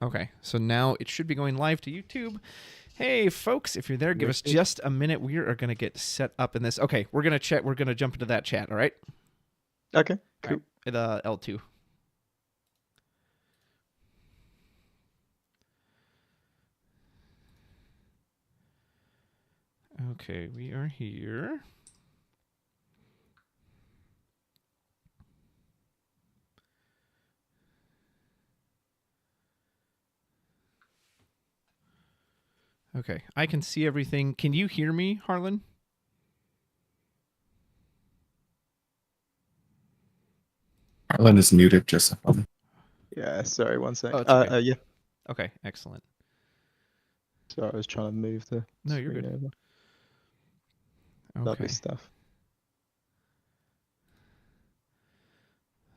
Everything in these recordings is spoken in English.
Okay, so now it should be going live to YouTube. Hey, folks, if you're there, give us just a minute. We are going to get set up in this. Okay, we're going to chat. We're going to jump into that chat, all right? Okay, cool. All right, L2. Okay, we are here. Okay, I can see everything. Can you hear me, Harlan? Harlan is muted, just a moment. Yeah, sorry, one sec. Oh, it's okay. Yeah. Okay, excellent. Sorry, I was trying to move the No, you're good. over. Okay. Lovely stuff.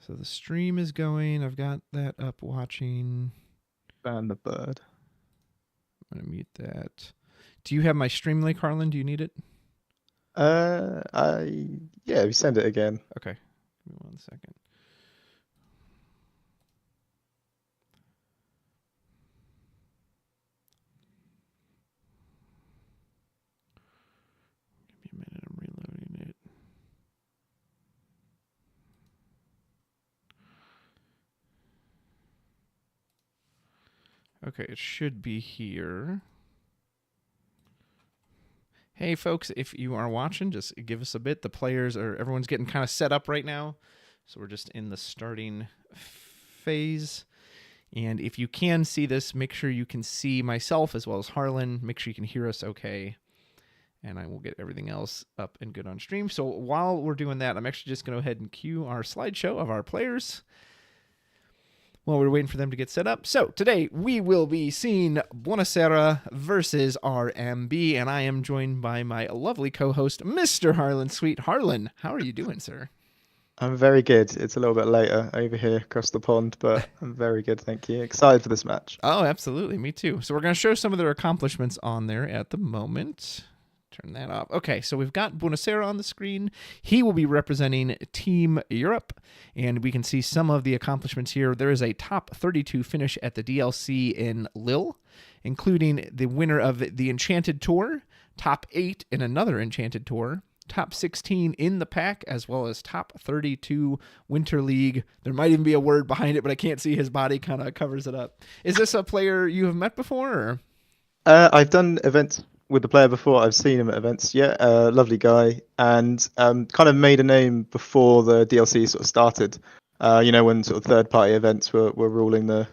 So the stream is going. I've got that up watching. Ban the bird. I'm going to mute that. Do you have my stream link, Harlan? Do you need it? Yeah, we send it again. Okay. Give me 1 second. Give me a minute. I'm reloading it. Okay, it should be here. Hey, folks, if you are watching, just give us a bit. The players are, everyone's getting kind of set up right now. So we're just in the starting phase. And if you can see this, make sure you can see myself as well as Harlan. Make sure you can hear us okay. And I will get everything else up and good on stream. So while we're doing that, I'm actually just going to go ahead and cue our slideshow of our players while we're waiting for them to get set up. So today we will be seeing Buonaserrrra versus RMB, and I am joined by my lovely co-host, Mr. Harlan Sweet. Harlan, how are you doing, sir? I'm very good. It's a little bit later over here across the pond, but I'm very good, thank you. Excited for this match. Oh, absolutely. Me too. So we're going to show some of their accomplishments on there at the moment. Turn that off. Okay, so we've got Buonaserrrra on the screen. He will be representing Team Europe, and we can see some of the accomplishments here. There is a top 32 finish at the DLC in Lille, including the winner of the Enchanted Tour, top 8 in another Enchanted Tour, top 16 in the pack, as well as top 32 Winter League. There might even be a word behind it, but I can't see. His body kind of covers it up. Is this a player you have met before? Or? I've done events with the player before. I've seen him at events. Yeah, lovely guy, and kind of made a name before the DLC sort of started. When sort of third-party events were ruling the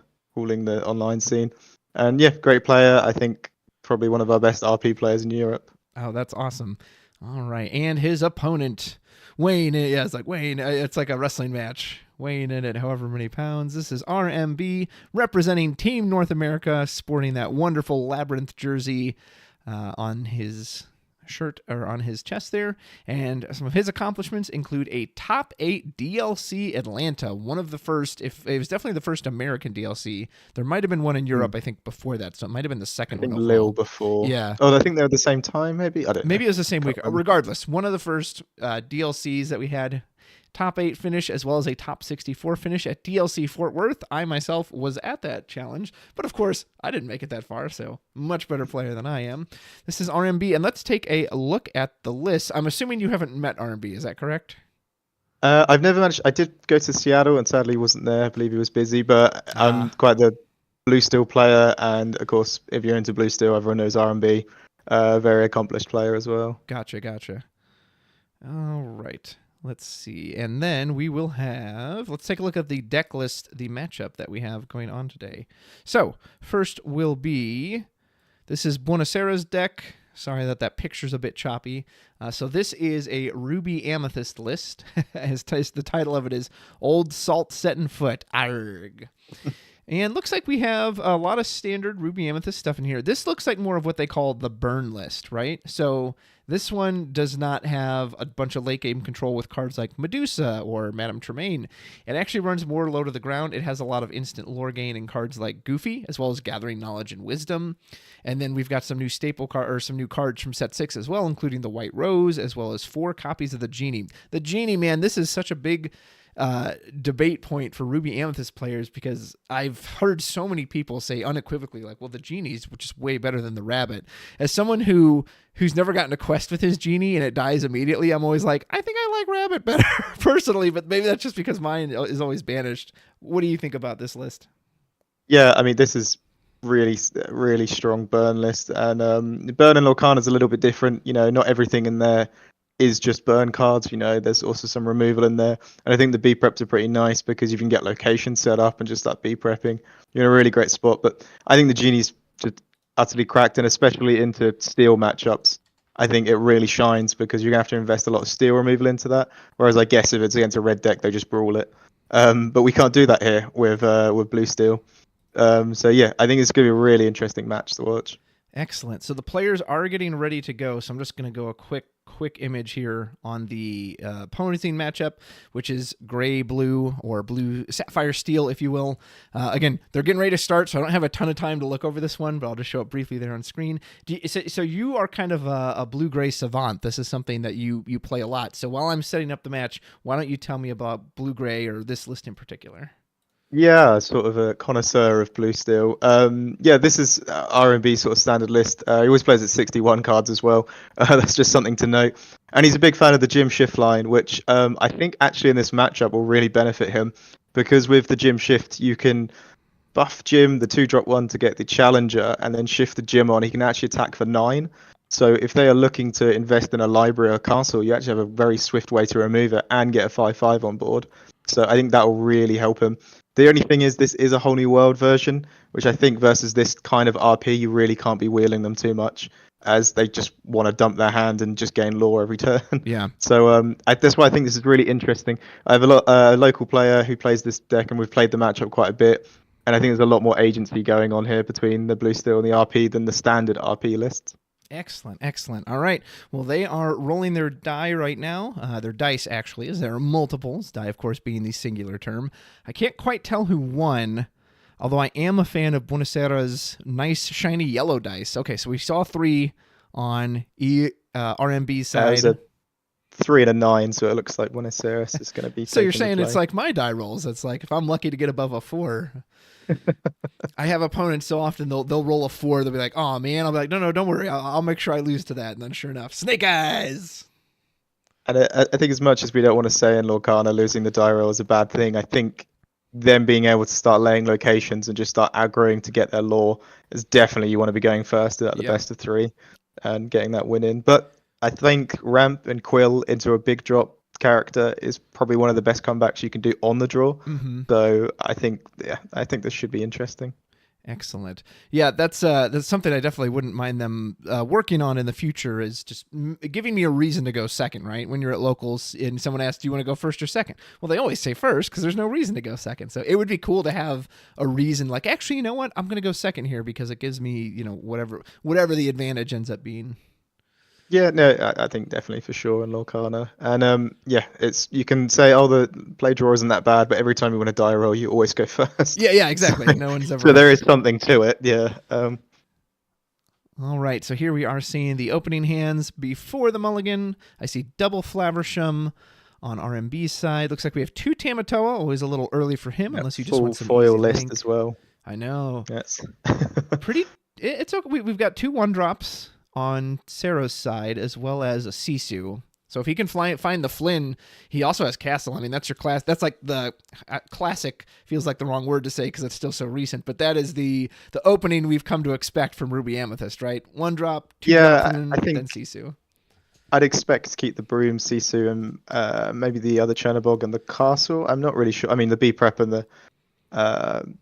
online scene. And yeah, great player. I think probably one of our best RP players in Europe. Oh, that's awesome. All right, and his opponent, weighing in, yeah, it's like weighing. It's like a wrestling match. Weighing in at however many pounds. This is RMB representing Team North America, sporting that wonderful Labyrinth jersey on his shirt or on his chest there. And some of his accomplishments include a top 8 DLC Atlanta, one of the first, if it was definitely the first American DLC. There might have been one in Europe, I think, before that, so it might have been the second one. Lille before. Yeah. Oh, I think they were the same time, maybe? I don't know. Maybe it was the same week. Regardless, one of the first DLCs that we had. Top 8 finish, as well as a top 64 finish at DLC Fort Worth. I myself was at that challenge, but of course, I didn't make it that far, so much better player than I am. This is RMB, and let's take a look at the list. I'm assuming you haven't met RMB, is that correct? I've never managed. I did go to Seattle, and sadly wasn't there. I believe he was busy, but I'm quite the Blue Steel player, and of course, if you're into Blue Steel, everyone knows RMB. Very accomplished player as well. Gotcha. All right. Let's see. And then we will have, let's take a look at the deck list, the matchup that we have going on today. So first will be, this is Buonaserrra's deck. Sorry that picture's a bit choppy. So this is a Ruby Amethyst list. As the title of it is Old Salt Setting Foot. Arg. And looks like we have a lot of standard Ruby Amethyst stuff in here. This looks like more of what they call the burn list, right? So this one does not have a bunch of late game control with cards like Medusa or Madame Tremaine. It actually runs more low to the ground. It has a lot of instant lore gain in cards like Goofy, as well as Gathering Knowledge and Wisdom. And then we've got some new some new cards from set 6 as well, including the White Rose, as well as 4 copies of the Genie. The Genie, man, this is such a big debate point for Ruby Amethyst players, because I've heard so many people say unequivocally, like, well, the genie's which is way better than the rabbit. As someone who's never gotten a quest with his genie and it dies immediately, I'm always like, I think I like rabbit better personally, but maybe that's just because mine is always banished. What do you think about this list? Yeah, I mean, this is really strong burn list, and burn and Lorcana is a little bit different. Not everything in there is just burn cards. There's also some removal in there, and I think the B preps are pretty nice because you can get locations set up and just start B prepping. You're in a really great spot. But I think the genie's just utterly cracked, and especially into steel matchups, I think it really shines because you're gonna have to invest a lot of steel removal into that. Whereas I guess if it's against a red deck, they just brawl it. But we can't do that here with blue steel. So yeah, I think it's gonna be a really interesting match to watch. Excellent. So the players are getting ready to go. So I'm just going to go a quick image here on the opposing matchup, which is gray blue, or blue sapphire steel, if you will. Again, they're getting ready to start, so I don't have a ton of time to look over this one, but I'll just show it briefly there on screen. So you are kind of a blue gray savant. This is something that you play a lot. So while I'm setting up the match, why don't you tell me about blue gray, or this list in particular? Yeah, sort of a connoisseur of blue steel. Yeah, this is R&B sort of standard list. He always plays at 61 cards as well. That's just something to note. And he's a big fan of the Jim Shift line, which I think actually in this matchup will really benefit him, because with the Jim Shift, you can buff Jim, the 2-drop one, to get the Challenger, and then shift the Jim on. He can actually attack for 9. So if they are looking to invest in a library or castle, you actually have a very swift way to remove it and get a 5/5 on board. So I think that will really help him. The only thing is, this is a whole new world version, which I think versus this kind of RP, you really can't be wheeling them too much, as they just want to dump their hand and just gain lore every turn. Yeah. So that's why I think this is really interesting. I have a local player who plays this deck, and we've played the matchup quite a bit. And I think there's a lot more agency going on here between the blue steel and the RP than the standard RP lists. Excellent. All right. Well, they are rolling their die right now. Their dice, actually, as there are multiples. Die, of course, being the singular term. I can't quite tell who won, although I am a fan of Buonaserrra's nice, shiny yellow dice. Okay, so we saw 3 on RMB's side. There's a 3 and a 9, so it looks like Buonaserrra's is going to be. So you're saying it's like my die rolls. It's like if I'm lucky to get above a 4. I have opponents so often they'll roll a 4. They'll be like, "Oh man," I'll be like, "No, don't worry. I'll make sure I lose to that." And then sure enough, snake eyes. And I think as much as we don't want to say in Lorcana losing the die roll is a bad thing, I think them being able to start laying locations and just start aggroing to get their lore is definitely, you want to be going first at the best of 3 and getting that win in. But I think Ramp and Quill into a big drop character is probably one of the best comebacks you can do on the draw. Mm-hmm. So I think this should be interesting. Excellent. Yeah, that's something I definitely wouldn't mind them working on in the future, is just giving me a reason to go second, right? When you're at locals and someone asks, do you want to go first or second? Well, they always say first because there's no reason to go second. So it would be cool to have a reason, like, actually, you know what? I'm going to go second here because it gives me, whatever the advantage ends up being. Yeah, no, I think definitely for sure in Lorcana. And it's, you can say, oh, the play draw isn't that bad, but every time you win a die roll, you always go first. Yeah, exactly. No one's ever. So there is something to it, yeah. All right, so here we are seeing the opening hands before the mulligan. I see double Flaversham on RMB's side. Looks like we have 2 Tamatoa, always a little early for him, unless you just want some foil easy list link. as well. I know. Yes. It's okay. We've got 2 1-drops on Sarah's side, as well as a Sisu. So if he can find the Flynn, he also has Castle. I mean, that's your class. That's like the classic, feels like the wrong word to say because it's still so recent, but that is the opening we've come to expect from Ruby Amethyst, right? 1-drop, 2-drop, Flynn, I think then Sisu. I'd expect to keep the Broom, Sisu, and maybe the other Chernobog and the Castle. I'm not really sure. I mean, the B Prep and the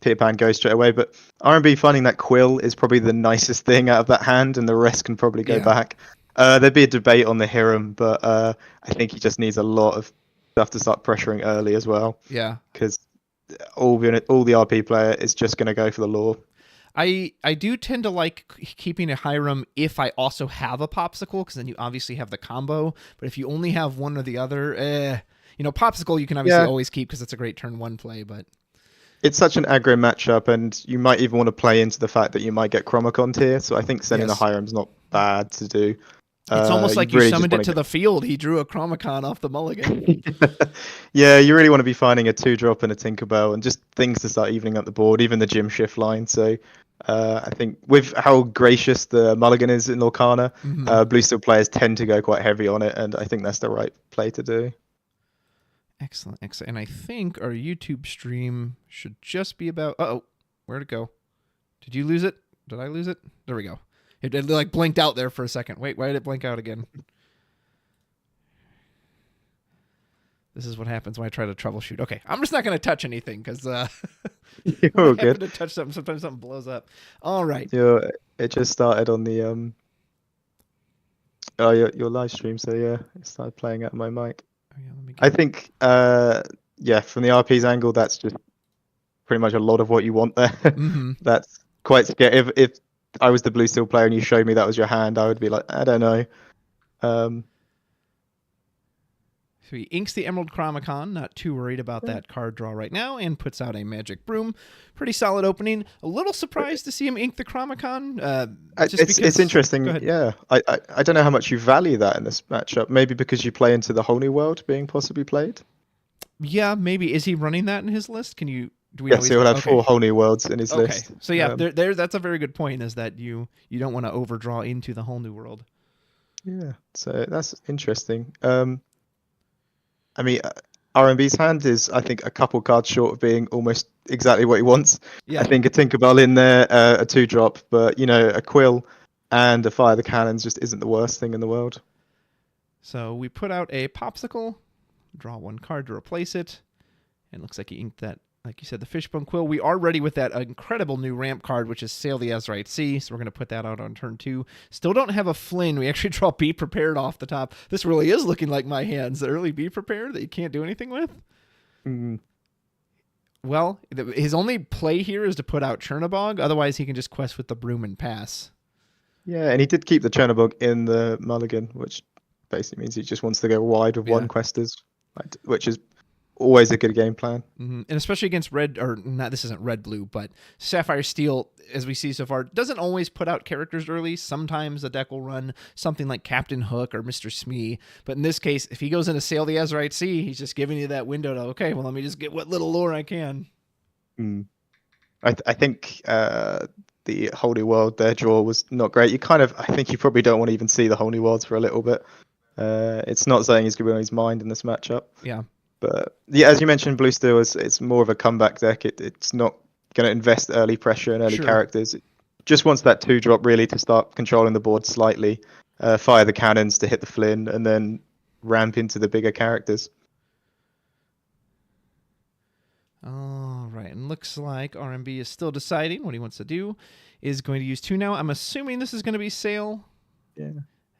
Peter Pan go straight away, but R&B finding that Quill is probably the nicest thing out of that hand, and the rest can probably go back. There'd be a debate on the Hiram, but I think he just needs a lot of stuff to start pressuring early as well. Yeah, because all the RP player is just going to go for the lore. I do tend to like keeping a Hiram if I also have a Popsicle, because then you obviously have the combo. But if you only have one or the other, Popsicle you can obviously always keep because it's a great turn 1 play, but it's such an aggro matchup, and you might even want to play into the fact that you might get Chromacon here. So I think sending the Hiram's not bad to do. It's almost like you really summoned it just to wanna the field. He drew a Chromacon off the mulligan. Yeah, you really want to be finding a 2-drop and a Tinkerbell and just things to start evening up the board, even the gym shift line. So I think with how gracious the mulligan is in Lorcana, blue steel players tend to go quite heavy on it, and I think that's the right play to do. Excellent, excellent. And I think our YouTube stream should just be about... Uh-oh, where'd it go? Did you lose it? Did I lose it? There we go. It like blinked out there for a second. Wait, why did it blink out again? This is what happens when I try to troubleshoot. Okay, I'm just not going to touch anything because You're when I all good. happen to touch something, sometimes something blows up. All right. It just started on the your live stream, so yeah, it started playing out my mic. Oh, yeah, let me I think yeah, from the RP's angle, that's just pretty much a lot of what you want there. That's quite scary. If I was the blue steel player and you showed me that was your hand, I would be like, I don't know. So he inks the Emerald Chromacon, not too worried about that card draw right now, and puts out a Magic Broom. Pretty solid opening. A little surprised to see him ink the Chromacon. It's interesting. Yeah, I don't know how much you value that in this matchup. Maybe because you play into the whole new world being possibly played. Yeah, maybe. Is he running that in his list? Can you? Do we? Yes, he'll have 4 whole new worlds in his list. So yeah, that's a very good point. Is that you don't want to overdraw into the whole new world. Yeah, so that's interesting. I mean, RMB's hand is, I think, a couple cards short of being almost exactly what he wants. Yeah. I think a Tinkerbell in there, a 2-drop, but a Quill and a Fire the Cannons just isn't the worst thing in the world. So we put out a Popsicle, draw 1 card to replace it, and it looks like he inked that, like you said, the Fishbone Quill. We are ready with that incredible new ramp card, which is Sail the Azurite Sea, so we're going to put that out on turn 2. Still don't have a Flynn. We actually draw Be Prepared off the top. This really is looking like my hands. The early Be Prepared that you can't do anything with? Well, his only play here is to put out Chernabog. Otherwise, he can just quest with the Broom and pass. Yeah, and he did keep the Chernabog in the mulligan, which basically means he just wants to go wide with 1 questers, which is always a good game plan. And especially against red, or not, this isn't red-blue, but Sapphire Steel, as we see so far, doesn't always put out characters early. Sometimes the deck will run something like Captain Hook or Mr. Smee. But in this case, if he goes into Sail the Azurite Sea, he's just giving you that window to, okay, well, let me just get what little lore I can. I think the Whole New World, their draw was not great. I think you probably don't want to even see the Whole New Worlds for a little bit. It's not saying he's going to be on his mind in this matchup. Yeah. But yeah, as you mentioned, Blue Steel it's more of a comeback deck. It's not going to invest early pressure and early characters. It just wants that 2-drop really to start controlling the board slightly, fire the cannons to hit the Flynn, and then ramp into the bigger characters. All right, and looks like RMB is still deciding what he wants to do. Is going to use 2 now. I'm assuming this is going to be Sail. Yeah.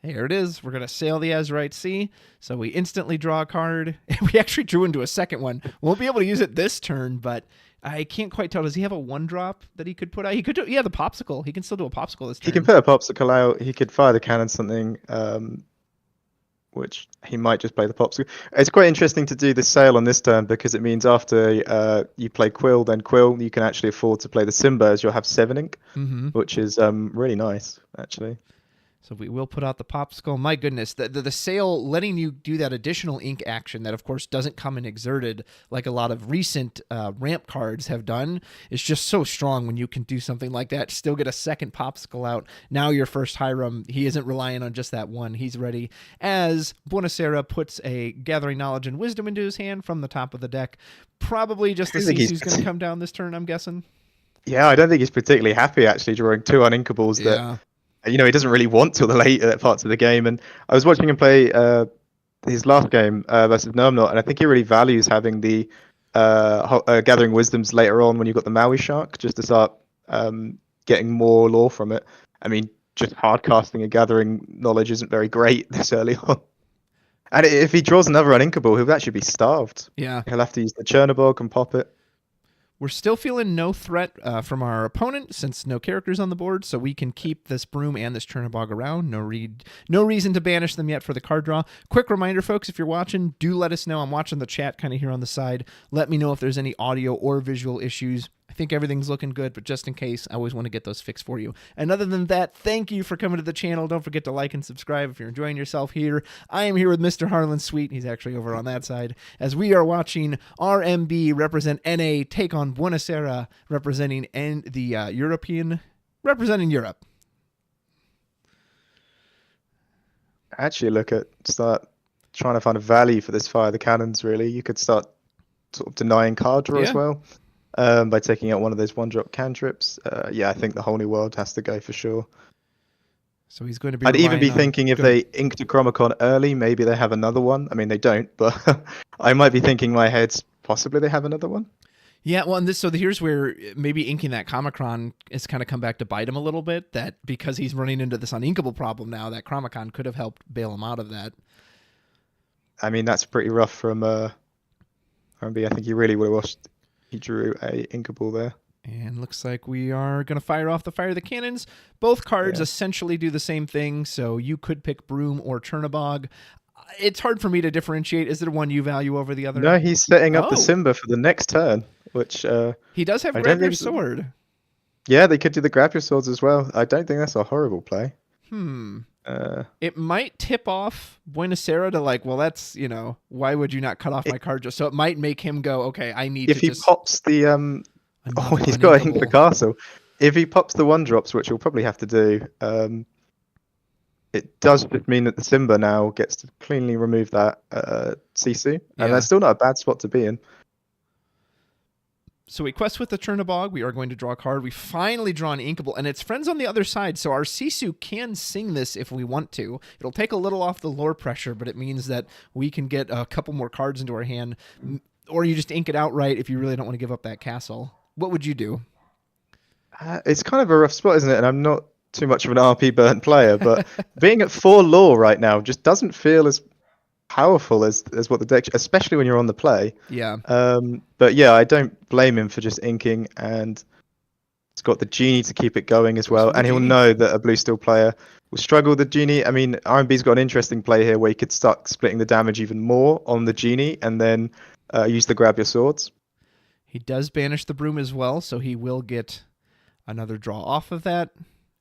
Here it is. We're going to Sail the Azurite Sea. So we instantly draw a card. We actually drew into a second one. Won't be able to use it this turn, but I can't quite tell. Does he have a 1-drop that he could put out? He could do, the Popsicle. He can still do a Popsicle this turn. He can put a Popsicle out. He could fire the cannon something, which he might just play the Popsicle. It's quite interesting to do the Sail on this turn because it means after you play Quill, then Quill, you can actually afford to play the Simba as you'll have 7 ink, which is really nice, actually. So we will put out the Popsicle. My goodness, the Sail letting you do that additional ink action that, of course, doesn't come in exerted like a lot of recent ramp cards have done is just so strong when you can do something like that, still get a second Popsicle out. Now your first Hiram, he isn't relying on just that one. He's ready as Buonaserrrra puts a Gathering Knowledge and Wisdom into his hand from the top of the deck. Probably just to see who's going to come down this turn, I'm guessing. Yeah, I don't think he's particularly happy, actually, drawing 2 uninkables that... he doesn't really want till the later parts of the game. And I was watching him play his last game versus No I'm Not, and I think he really values having the Gathering Wisdoms later on when you've got the Maui Shark, just to start getting more lore from it. I mean, just hard casting a Gathering Knowledge isn't very great this early on. And if he draws another uninkable, he'll actually be starved. Yeah. He'll have to use the Chernabog and pop it. We're still feeling no threat from our opponent since no characters on the board, so we can keep this Broom and this Chernabog around. No reason to banish them yet for the card draw. Quick reminder, folks, if you're watching, do let us know. I'm watching the chat kind of here on the side. Let me know if there's any audio or visual issues. I think everything's looking good, but just in case, I always want to get those fixed for you. And other than that, thank you for coming to the channel. Don't forget to like and subscribe if you're enjoying yourself here. I am here with Mr. Harlan Sweet. He's actually over on that side, as we are watching RMB represent NA take on Buonaserrrra representing representing Europe. Actually, start trying to find a value for this fire the cannons. Really, you could start sort of denying card draw as well by taking out one of those 1-drop cantrips. Yeah, I think the whole new world has to go for sure. So he's going to be. I'd even be thinking if they inked a Chromicon early, maybe they have another one. I mean, they don't, but I might be thinking in my head possibly they have another one. Yeah, well, and here's where maybe inking that Chromicon has kind of come back to bite him a little bit. That because he's running into this uninkable problem now, that Chromicon could have helped bail him out of that. I mean, that's pretty rough from RMB. I think he really would have wished he drew a inkable there. And looks like we are going to fire off the Fire the Cannons. Both cards essentially do the same thing, so you could pick Broom or Chernabog. It's hard for me to differentiate. Is there one you value over the other? No, he's setting up the Simba for the next turn, which... he does have Grab Your Sword. Yeah, they could do the Grab Your Swords as well. I don't think that's a horrible play. It might tip off Buonaserrrra to like, well, that's, why would you not cut off my card? Just so it might make him go, okay, I need if he pops the... Oh, he's got to ink the castle. If he pops the 1-drops, which he'll probably have to do, it does mean that the Simba now gets to cleanly remove that Sisu, and that's still not a bad spot to be in. So we quest with the Chernabog. We are going to draw a card. We finally draw an Inkable, and it's friends on the other side, so our Sisu can sing this if we want to. It'll take a little off the lore pressure, but it means that we can get a couple more cards into our hand, or you just ink it outright if you really don't want to give up that castle. What would you do? It's kind of a rough spot, isn't it? And I'm not too much of an RP burnt player, but being at 4 lore right now just doesn't feel as powerful as what the deck, especially when you're on the play. Yeah. But yeah, I don't blame him for just inking, and it's got the Genie to keep it going as well. And he'll know that a blue steel player will struggle with the Genie. I mean, RMB's got an interesting play here where he could start splitting the damage even more on the Genie and then use the Grab Your Swords. He does banish the Broom as well, so he will get another draw off of that.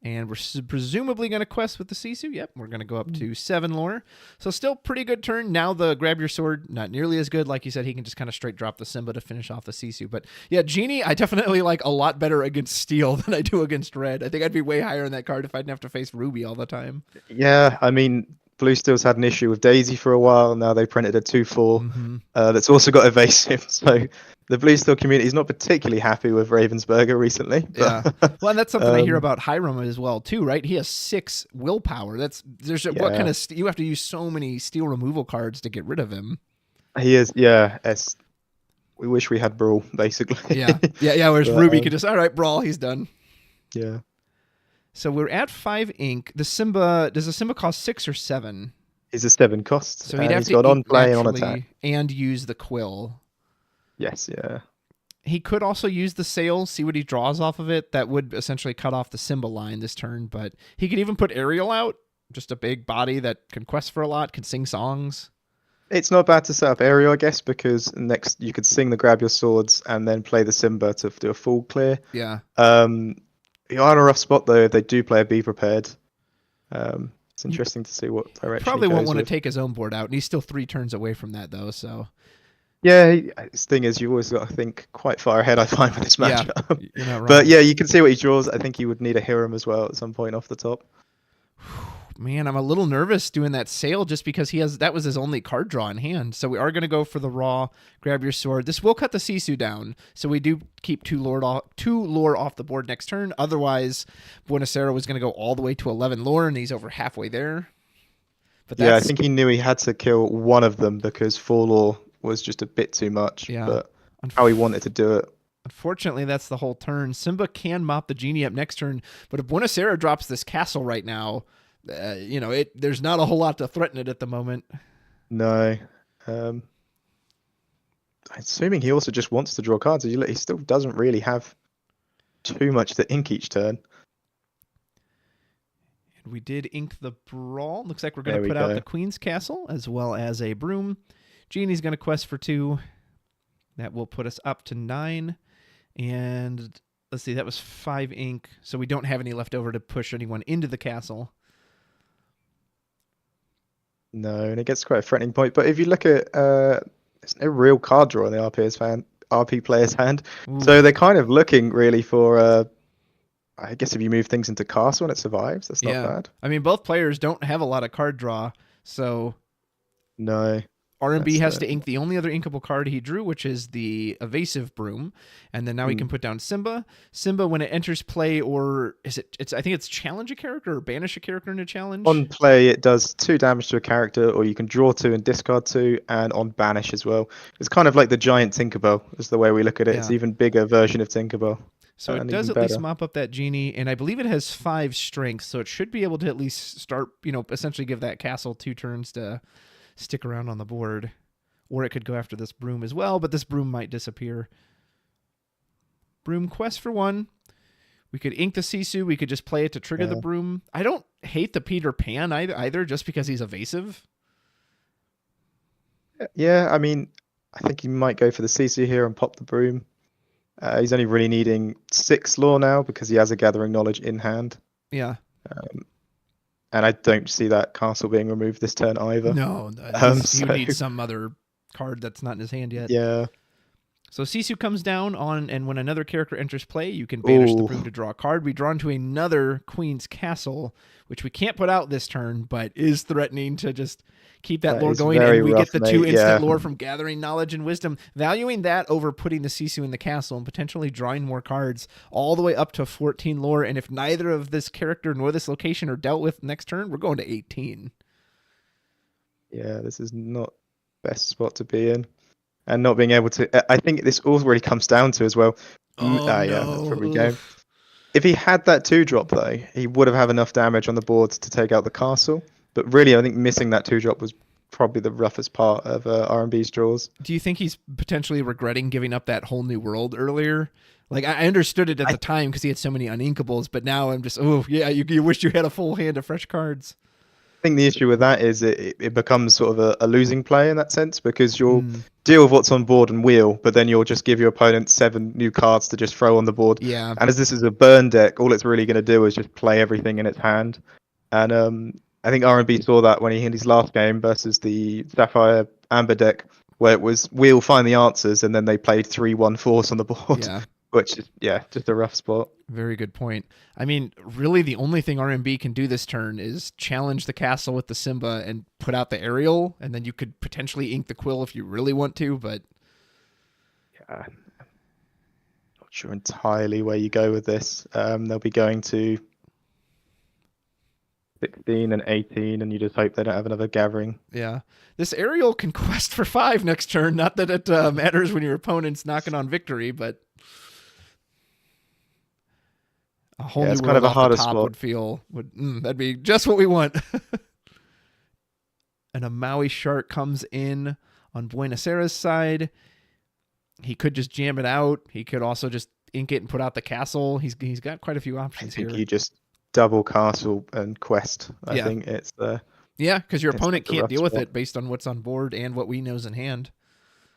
And we're presumably going to quest with the Sisu. Yep, we're going to go up to 7 lore. So still pretty good turn. Now the Grab Your Sword, not nearly as good. Like you said, he can just kind of straight drop the Simba to finish off the Sisu. But yeah, Genie, I definitely like a lot better against Steel than I do against Red. I think I'd be way higher in that card if I didn't have to face Ruby all the time. Yeah, I mean, Blue Steel's had an issue with Daisy for a while. Now they printed a 2/4 that's also got Evasive. So the Blue Steel community is not particularly happy with Ravensburger recently. Yeah, well, and that's something I hear about Hiram as well too, right? He has 6 willpower. What kind of you have to use so many steel removal cards to get rid of him. He is, yeah. We wish we had Brawl, basically. Yeah. Whereas Ruby could just, all right, Brawl, he's done. Yeah. So we're at 5 ink. Does the Simba cost 6 or 7? He's a 7 cost. So he'd have he's to got on play and on attack. And use the Quill. Yes, yeah. He could also use the Sail, see what he draws off of it. That would essentially cut off the Simba line this turn, but he could even put Ariel out, just a big body that can quest for a lot, can sing songs. It's not bad to set up Ariel, I guess, because next you could sing the Grab Your Swords and then play the Simba to do a full clear. Yeah. You are in a rough spot, though, if they do play a Be Prepared. It's interesting to see what direction probably he won't goes want to with. take his own board out, and he's still 3 turns away from that, though, so... Yeah, his thing is you always got to think quite far ahead, I find, with this matchup. Yeah, you're not wrong. But yeah, you can see what he draws. I think he would need a Hiram as well at some point off the top. Man, I'm a little nervous doing that Sail just because that was his only card draw in hand. So we are going to go for the raw, Grab Your Sword. This will cut the Sisu down, so we do keep 2 lore off the board next turn. Otherwise, Buonaserrrra was going to go all the way to 11 lore, and he's over halfway there. But yeah, I think he knew he had to kill one of them because 4 lore was just a bit too much. Yeah. But how he wanted to do it. Unfortunately, that's the whole turn. Simba can mop the Genie up next turn, but if Buonaserrrra drops this castle right now, there's not a whole lot to threaten it at the moment. No. Assuming he also just wants to draw cards. He still doesn't really have too much to ink each turn. And we did ink the Brawl. Looks like we're going to put out the Queen's Castle as well as a Broom. Genie's going to quest for 2. That will put us up to 9. And let's see, that was 5 ink, so we don't have any left over to push anyone into the castle. No, and it gets quite a threatening point. But if you look at, there's no real card draw in the RP player's hand. Ooh. So they're kind of looking really for, I guess if you move things into castle and it survives, that's not bad. I mean, both players don't have a lot of card draw, so No. RMB has to ink the only other inkable card he drew, which is the evasive broom, and then now he can put down Simba. Simba, when it enters play, or is it? I think it's challenge a character or banish a character in a challenge. On play, it does 2 damage to a character, or you can draw 2 and discard 2, and on banish as well. It's kind of like the giant Tinkerbell, is the way we look at it. Yeah. It's even bigger version of Tinkerbell. So it does at least mop up that genie, and I believe it has 5 strength, so it should be able to at least start, essentially give that castle 2 turns to stick around on the board. Or it could go after this broom as well, but this broom might disappear. Broom quest for 1. We could ink the Sisu. We could just play it to trigger the broom. I don't hate the Peter Pan either, just because he's evasive. Yeah, I mean, I think he might go for the Sisu here and pop the broom. He's only really needing 6 lore now because he has a gathering knowledge in hand. Yeah. And I don't see that castle being removed this turn either. No, he would need some other card that's not in his hand yet. Yeah. So Sisu comes down on, and when another character enters play, you can banish the broom to draw a card. We draw into another Queen's Castle, which we can't put out this turn, but is threatening to just keep that lore going. And we get the 2 instant lore from gathering knowledge and wisdom, valuing that over putting the Sisu in the castle and potentially drawing more cards all the way up to 14 lore. And if neither of this character nor this location are dealt with next turn, we're going to 18. Yeah, this is not the best spot to be in. And not being able to, I think this all really comes down to as well. Yeah, that's where we go. If he had that 2-drop though, he would have enough damage on the board to take out the castle. But really, I think missing that 2-drop was probably the roughest part of RMB's draws. Do you think he's potentially regretting giving up that whole new world earlier? Like, I understood it at the time because he had so many uninkables, but now I'm just, you wish you had a full hand of fresh cards. I think the issue with that is it becomes sort of a losing play in that sense, because you'll deal with what's on board and wheel, but then you'll just give your opponent 7 new cards to just throw on the board. Yeah. And as this is a burn deck, all it's really going to do is just play everything in its hand. And I think R&B saw that when he hit his last game versus the Sapphire Amber deck, where it was wheel, find the answers, and then they played 3-1 force on the board. Yeah. Which is, just a rough spot. Very good point. I mean, really the only thing RMB can do this turn is challenge the castle with the Simba and put out the aerial, and then you could potentially ink the quill if you really want to, but... Yeah, not sure entirely where you go with this. They'll be going to 16 and 18, and you just hope they don't have another gathering. Yeah. This aerial can quest for 5 next turn. Not that it matters when your opponent's knocking on victory, but... A whole new kind of a harder spot. That'd be just what we want. And a Maui shark comes in on Buonaserrra's side. He could just jam it out. He could also just ink it and put out the castle. He's got quite a few options here. I think you just double castle and quest. I think it's yeah, because your opponent can't deal with it based on what's on board and what we know's in hand.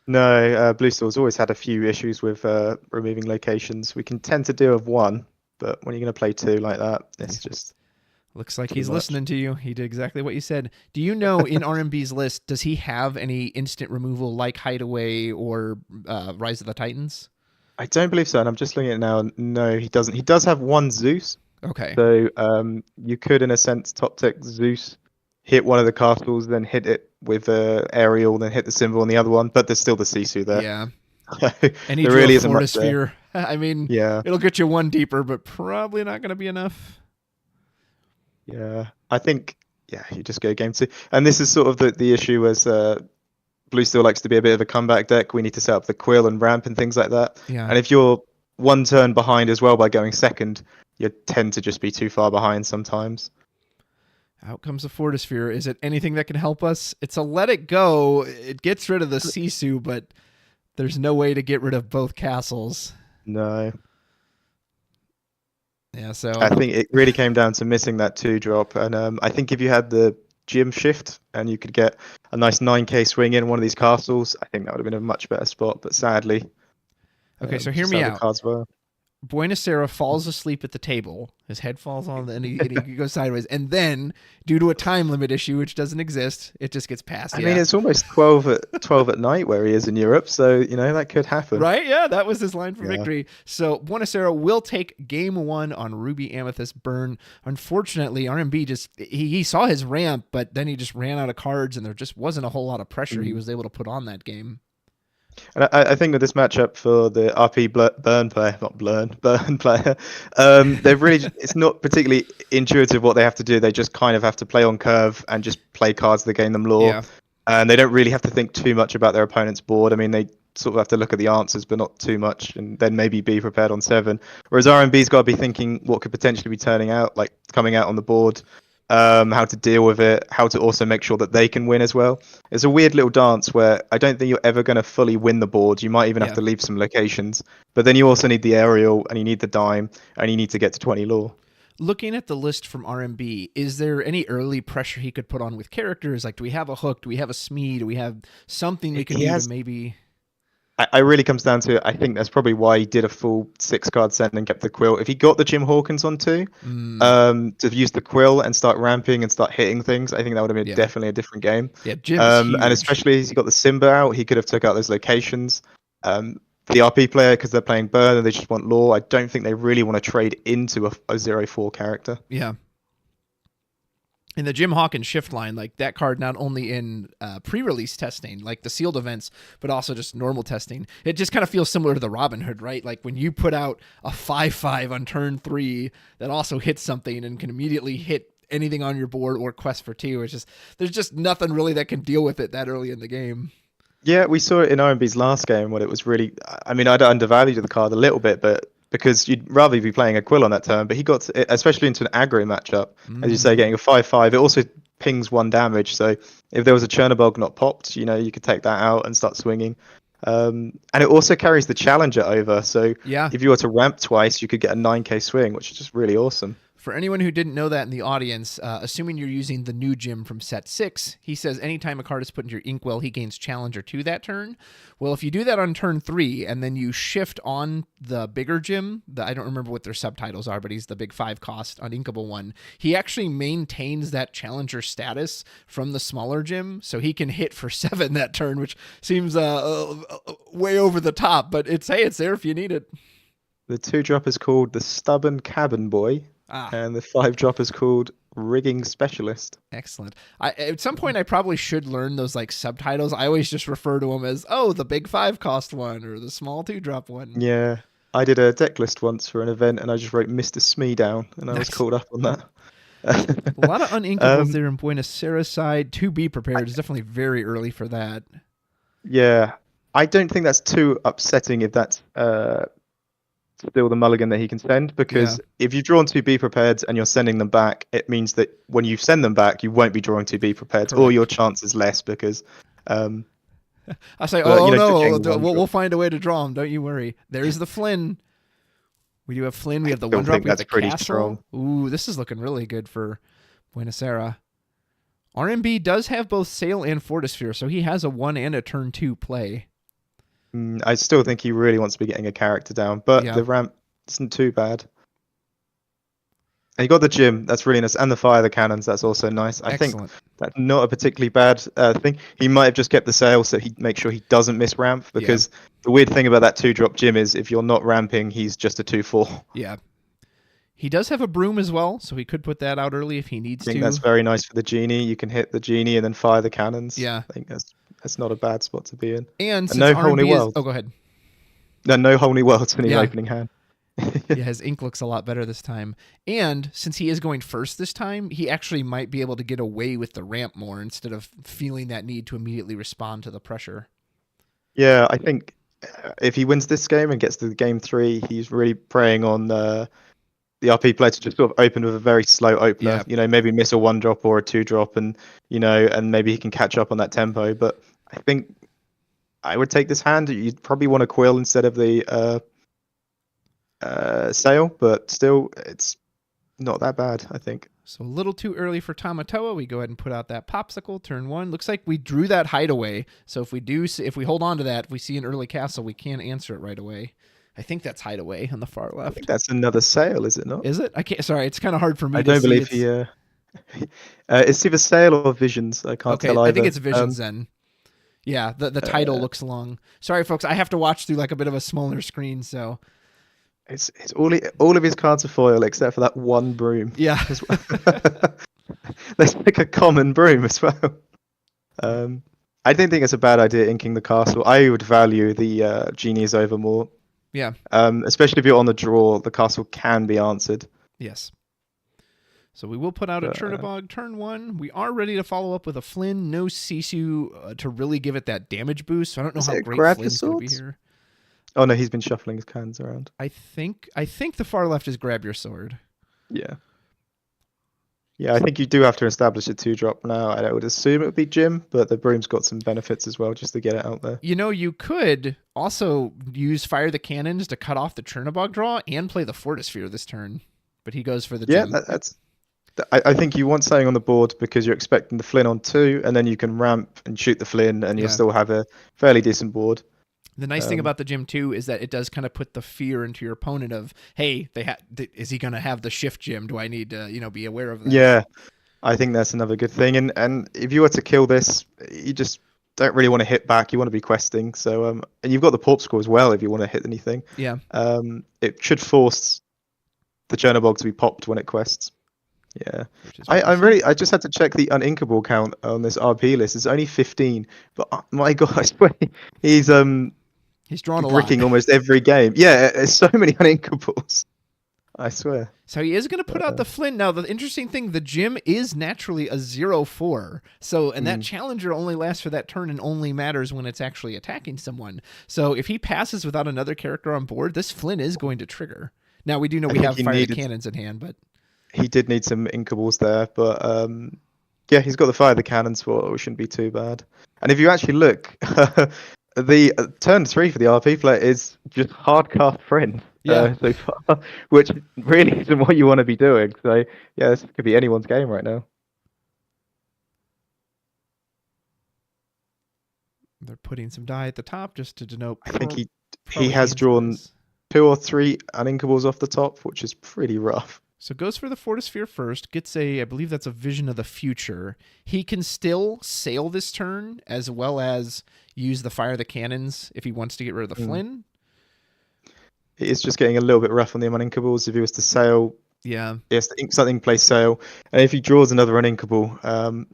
No, Blue Store's always had a few issues with removing locations. We can tend to deal with 1. But when you're going to play 2 like that, it's just... Looks like he's listening to you. He did exactly what you said. Do you know, in RMB's list, does he have any instant removal like Hideaway or Rise of the Titans? I don't believe so, and I'm just looking at it now. No, he doesn't. He does have 1 Zeus. Okay. So you could, in a sense, top deck Zeus, hit one of the castles, then hit it with aerial, then hit the symbol on the other one, but there's still the Sisu there. Yeah. And he really isn't much sphere. I mean, it'll get you 1 deeper, but probably not going to be enough. Yeah, I think, you just go game 2. And this is sort of the issue as Blue still likes to be a bit of a comeback deck. We need to set up the quill and ramp and things like that. Yeah. And if you're 1 turn behind as well by going second, you tend to just be too far behind sometimes. Out comes the Fortisphere. Is it anything that can help us? It's a let it go. It gets rid of the Sisu, but there's no way to get rid of both castles. No. Yeah, so I think it really came down to missing that 2-drop. And I think if you had the gym shift and you could get a nice 9k swing in one of these castles, I think that would have been a much better spot. But sadly, Okay, so hear just me how the out. cards were. Buonaserrrra falls asleep at the table. His head falls on, and he goes sideways. And then, due to a time limit issue, which doesn't exist, it just gets passed. I mean, it's almost 12 at night where he is in Europe, so that could happen. Right? Yeah, that was his line for Yeah. victory. So Buonaserrrra will take game 1 on Ruby Amethyst Burn. Unfortunately, RMB just he saw his ramp, but then he just ran out of cards, and there just wasn't a whole lot of pressure he was able to put on that game. And I think with this matchup for the Burn player, not Blurn, Burn player, they've really, it's not particularly intuitive what they have to do. They just kind of have to play on curve and just play cards that gain them lore. Yeah. And they don't really have to think too much about their opponent's board. I mean, they sort of have to look at the answers, but not too much, and then maybe be prepared on 7. Whereas RMB's got to be thinking what could potentially be turning out, like coming out on the board, how to deal with it, how to also make sure that they can win as well. It's a weird little dance where I don't think you're ever going to fully win the board. You might even have to leave some locations, but then you also need the aerial, and you need the dime, and you need to get to 20 lore. Looking at the list from RMB, is there any early pressure he could put on with characters? Like, do we have a hook? Do we have a Smee? Do we have something we can do to maybe... I really comes down to, I think that's probably why he did a full 6-card set and kept the quill. If he got the Jim Hawkins on 2, to use the quill and start ramping and start hitting things, I think that would have been definitely a different game. Yeah, Jim's huge. And especially as he got the Simba out, he could have took out those locations. The RP player, because they're playing Burn and they just want lore, I don't think they really want to trade into a 0-4 character. Yeah. In the Jim Hawkins shift line, like that card, not only in pre-release testing, like the sealed events, but also just normal testing, it just kind of feels similar to the Robin Hood, right? Like when you put out a 5/5 on turn 3 that also hits something and can immediately hit anything on your board or quest for 2. It's just, there's just nothing really that can deal with it that early in the game. Yeah, we saw it in RMB's last game when it was really, I mean, I'd undervalued the card a little bit, but because you'd rather be playing a quill on that turn, but he got especially into an aggro matchup, as you say, getting a 5/5. It also pings 1 damage, so if there was a Chernobog not popped, you could take that out and start swinging. And it also carries the challenger over, so if you were to ramp twice, you could get a 9k swing, which is just really awesome. For anyone who didn't know that in the audience, assuming you're using the new Jim from set 6, he says anytime a card is put into your inkwell, he gains Challenger 2 that turn. Well, if you do that on turn 3, and then you shift on the bigger Jim, I don't remember what their subtitles are, but he's the big 5 cost uninkable one, he actually maintains that Challenger status from the smaller Jim, so he can hit for 7 that turn, which seems way over the top, but it's there if you need it. The 2-drop is called the Stubborn Cabin Boy. And the 5-drop is called Rigging Specialist. Excellent. At some point, I probably should learn those like subtitles. I always just refer to them as, the big 5 cost one or the small 2-drop one. Yeah. I did a deck list once for an event, and I just wrote Mr. Smee down, and I was caught up on that. A lot of uninkables there in Buonaserrra's side. To be prepared is definitely very early for that. Yeah. I don't think that's too upsetting if that's... still the mulligan that he can send, because if you've drawn 2 be prepared and you're sending them back, it means that when you send them back, you won't be drawing 2 be prepared, or your chance is less because I say, we'll find a way to draw them, don't you worry. There's the Flynn. We do have Flynn, we have the 1-drop, we have the pretty castle. strong. Ooh, this is looking really good for Buonaserrra. RMB does have both Sail and Fortisphere, so he has a 1 and a turn 2 play. I still think he really wants to be getting a character down, but the ramp isn't too bad. And you got the Jim, that's really nice, and the fire, the cannons, that's also nice. I think that's not a particularly bad thing. He might have just kept the sail so he makes sure he doesn't miss ramp, because the weird thing about that 2-drop Jim is if you're not ramping, he's just a 2/4. Yeah. He does have a broom as well, so he could put that out early if he needs to. I think that's very nice for the genie. You can hit the genie and then fire the cannons. Yeah. I think that's not a bad spot to be in. And no whole new world. Oh, go ahead. No whole new worlds in his opening hand. Yeah, his ink looks a lot better this time. And since he is going first this time, he actually might be able to get away with the ramp more instead of feeling that need to immediately respond to the pressure. Yeah, I think if he wins this game and gets to game 3, he's really preying on the RP player to just sort of open with a very slow opener. Maybe miss a 1-drop or a 2-drop, and and maybe he can catch up on that tempo. But I think I would take this hand. You'd probably want a quill instead of the sail, but still, it's not that bad, I think. So a little too early for Tamatoa. We go ahead and put out that popsicle. Turn 1. Looks like we drew that hideaway. So if we hold on to that, if we see an early castle, we can answer it right away. I think that's hideaway on the far I left. think that's another sail, is it not? Is it? I can't. Sorry, it's kind of hard for me I to don't see. believe he. It's either sail or visions. I can't Okay, tell either. I think it's Visions then. Yeah, the title looks long. Sorry, folks. I have to watch through like a bit of a smaller screen, so. It's all of his cards are foil except for that one broom. Yeah. There's like a common broom as well. I don't think it's a bad idea inking the castle. I would value the genies over more. Yeah. Especially if you're on the draw, the castle can be answered. Yes. So we will put out a Chernabog turn 1. We are ready to follow up with a Flynn. No Sisu to really give it that damage boost. So I don't know how great Flynn's going to be here. Oh no, he's been shuffling his cans around. I think the far left is grab your sword. Yeah. Yeah, I think you do have to establish a 2-drop now. I would assume it would be Jim, but the broom's got some benefits as well, just to get it out there. You know, you could also use Fire the Cannons to cut off the Chernabog draw and play the Fortisphere this turn. But he goes for the Jim. I think you want something on the board because you're expecting the Flynn on 2, and then you can ramp and shoot the Flynn, and you'll still have a fairly decent board. The nice thing about the Jim too is that it does kind of put the fear into your opponent of, hey, is he going to have the shift Jim? Do I need to be aware of that? Yeah, I think that's another good thing. And if you were to kill this, you just don't really want to hit back. You want to be questing. So and you've got the Porp score as well if you want to hit anything. Yeah. It should force the Chernabog to be popped when it quests. Yeah, I just had to check the uninkable count on this RP list. It's only 15, but my God, I swear he's drawn a bricking lot. almost every game. Yeah, there's so many uninkables. I swear. So he is going to put out the Flynn. Now, the interesting thing, the Jim is naturally a 0/4. So, and that Challenger only lasts for that turn and only matters when it's actually attacking someone. So if he passes without another character on board, this Flynn is going to trigger. Now, we do know we have Fire the Cannons in hand, but... He did need some inkables there, but yeah, he's got the Fire the Cannons for it shouldn't be too bad. And if you actually look, the turn 3 for the RP player is just hardcast Friend so far, which really isn't what you want to be doing. So yeah, this could be anyone's game right now. They're putting some die at the top just to denote. I think he has drawn 2 or 3 uninkables off the top, which is pretty rough. So goes for the Fortisphere first, gets I believe that's a Vision of the Future. He can still sail this turn as well as use the Fire the Cannons if he wants to get rid of the Flynn. It's just getting a little bit rough on the uninkables. If he was to sail, he has to ink something, play sail. And if he draws another uninkable,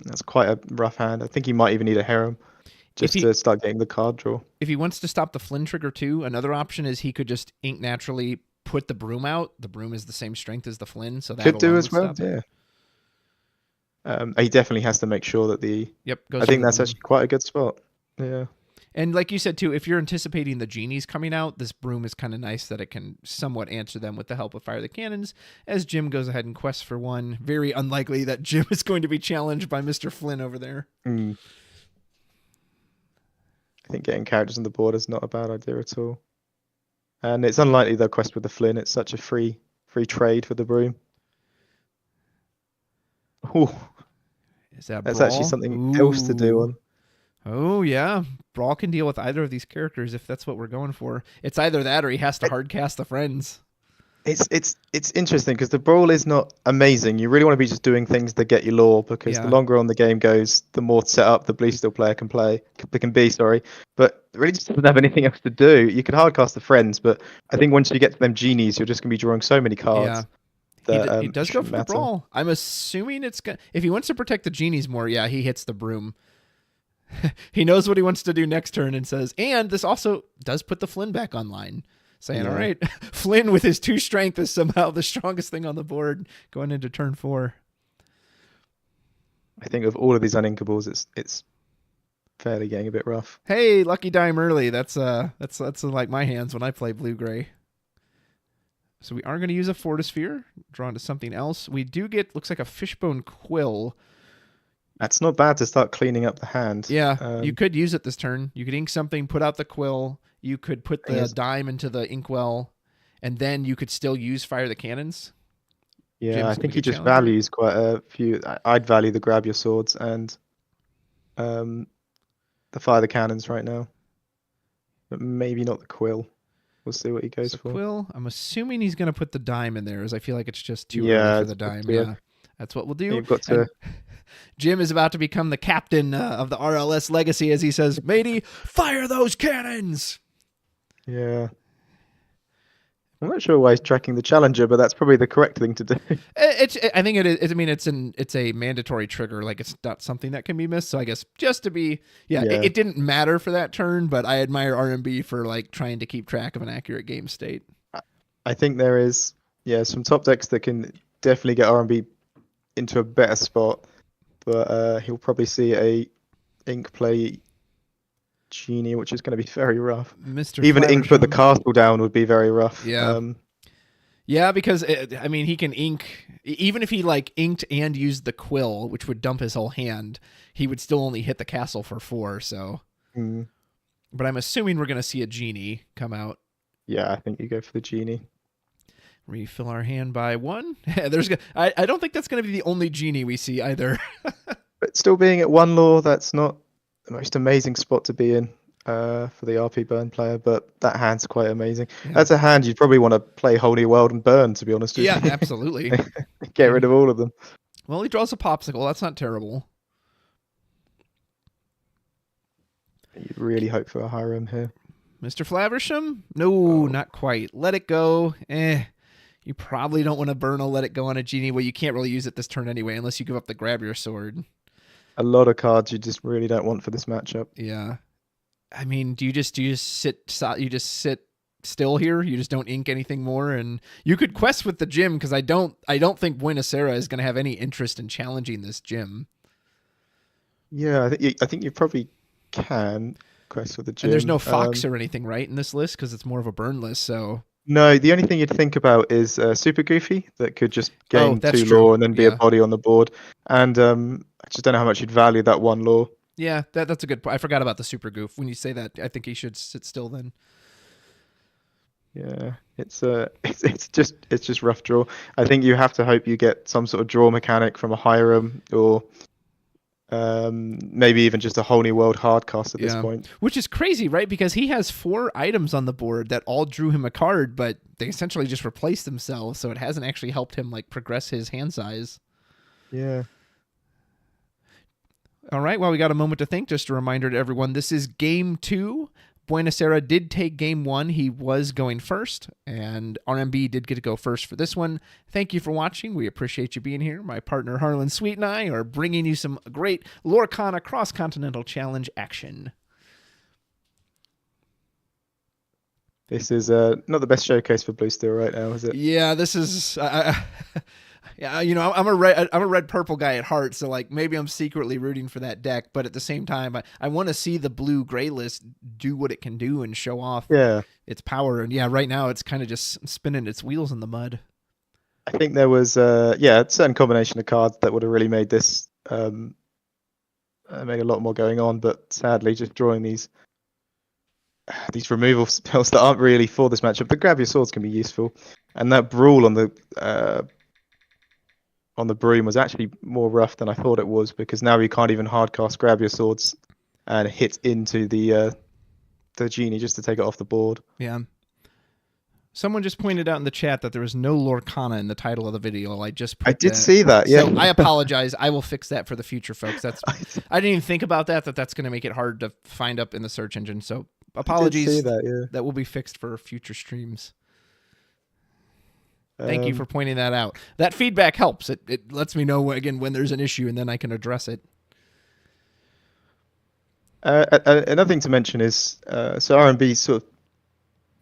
that's quite a rough hand. I think he might even need a harem just to start getting the card draw. If he wants to stop the Flynn trigger too, another option is he could just ink naturally, put the broom out. The broom is the same strength as the Flynn, so that could do as well. Yeah. He definitely has to make sure that I think that's actually quite a good spot. Yeah. And like you said too, if you're anticipating the genies coming out, this broom is kind of nice that it can somewhat answer them with the help of Fire the Cannons. As Jim goes ahead and quests for one, very unlikely that Jim is going to be challenged by Mr. Flynn over there. I think getting characters on the board is not a bad idea at all. And it's unlikely they'll quest with the Flynn. It's such a free trade for the broom. Ooh. That's actually something else to do on. Oh, yeah. Brawl can deal with either of these characters if that's what we're going for. It's either that or he has to hardcast the friends. It's interesting because the Brawl is not amazing. You really want to be just doing things that get you lore because the longer on the game goes, the more set up the Bleasteel player can be. But it really just doesn't have anything else to do. You can hardcast the friends, but I think once you get to them genies, you're just going to be drawing so many cards. Yeah. He does go for the Brawl. I'm assuming if he wants to protect the genies more, he hits the broom. He knows what he wants to do next turn and says, and this also does put the Flynn back online. Saying, all right, Flynn with his 2 strength is somehow the strongest thing on the board going into turn 4. I think of all of these uninkables, it's fairly getting a bit rough. Hey, lucky dime early. That's like my hands when I play blue-gray. So we are going to use a Fortisphere, draw into something else. We do get, looks like a Fishbone Quill. That's not bad to start cleaning up the hand. Yeah, you could use it this turn. You could ink something, put out the Quill. You could put the dime into the inkwell, and then you could still use Fire the Cannons. Yeah, Jim's I gonna think he get just challenger. values quite a few. I'd value the grab your swords and the fire the cannons right now, but maybe not the quill. We'll see what he goes So for. Quill, I'm assuming he's going to put the dime in there, as I feel like it's just too early Yeah, for it's the a bit dime. too early. Yeah, that's what we'll do. You've got to. And Jim is about to become the captain of the RLS legacy as he says, "Matey, fire those cannons!" Yeah. I'm not sure why he's tracking the challenger, but that's probably the correct thing to do. I think it is. I mean, it's a mandatory trigger. Like it's not something that can be missed. So I guess just to be, Yeah. it didn't matter for that turn, but I admire RMB for like trying to keep track of an accurate game state. I think there is, some top decks that can definitely get R&B into a better spot, but he'll probably see a ink play Genie, which is going to be very rough. Mr. Even ink put the Flaversham. castle down would be very rough. Yeah. Yeah, because I mean, he can ink. Even if he like inked and used the quill, which would dump his whole hand, he would still only hit the castle for 4. So, but I'm assuming we're gonna see a genie come out. Yeah, I think you go for the Genie. Refill our hand by 1. I don't think that's gonna be the only genie we see either. But still being at 1 law, that's not the most amazing spot to be in for the RP burn player, but that hand's quite amazing. Yeah. That's a hand you'd probably want to play Whole New World and burn, to be honest with Yeah, you. absolutely. Get rid of all of them. Well, he draws a popsicle. That's not terrible. You'd really hope for a Hiram here. Mr. Flaversham? No, not quite. Let it go. You probably don't want to burn a let it go on a genie. Well, you can't really use it this turn anyway, unless you give up the grab your sword. A lot of cards you just really don't want for this matchup. Yeah. I mean, do you just sit still here? You just don't ink anything more, and you could quest with the gym because I don't think Buonaserrrra is going to have any interest in challenging this gym. Yeah, I think you probably can quest with the gym. And there's no Fox or anything, right, in this list because it's more of a burn list. So no, the only thing you'd think about is Super Goofy that could just gain that's 2 true. law and then be a body on the board. And I just don't know how much you'd value that 1 law. Yeah, that's a good point. I forgot about the super goof. When you say that, I think he should sit still then. Yeah, it's just rough draw. I think you have to hope you get some sort of draw mechanic from a Hiram or maybe even just a Whole New World hard cast at this point. Which is crazy, right? Because he has 4 items on the board that all drew him a card, but they essentially just replaced themselves, so it hasn't actually helped him like progress his hand size. Yeah. All right, well, we got a moment to think. Just a reminder to everyone, this is game 2. Buonaserrrra did take game 1. He was going first, and RMB did get to go first for this one. Thank you for watching. We appreciate you being here. My partner Harlan Sweet and I are bringing you some great Lorcana Cross-Continental Challenge action. This is not the best showcase for Blue Steel right now, is it? Yeah, this is... Yeah, you know, I'm a red purple guy at heart, so like maybe I'm secretly rooting for that deck, but at the same time, I want to see the blue gray list do what it can do and show off its power. And yeah, right now it's kind of just spinning its wheels in the mud. I think there was a certain combination of cards that would have really made this made a lot more going on, but sadly, just drawing these removal spells that aren't really for this matchup. But grab your swords can be useful, and that brawl on the broom was actually more rough than I thought it was, because now you can't even hardcast grab your swords and hit into the genie just to take it off the board. Yeah. Someone just pointed out in the chat that there was no Lorcana in the title of the video. I did see that. Yeah. So I apologize. I will fix that for the future, folks. I didn't even think about that's going to make it hard to find up in the search engine. So apologies. I did see that, yeah. That will be fixed for future streams. Thank you for pointing that out. That feedback helps. It lets me know, again, when there's an issue, and then I can address it. Another thing to mention is, so R&B, sort of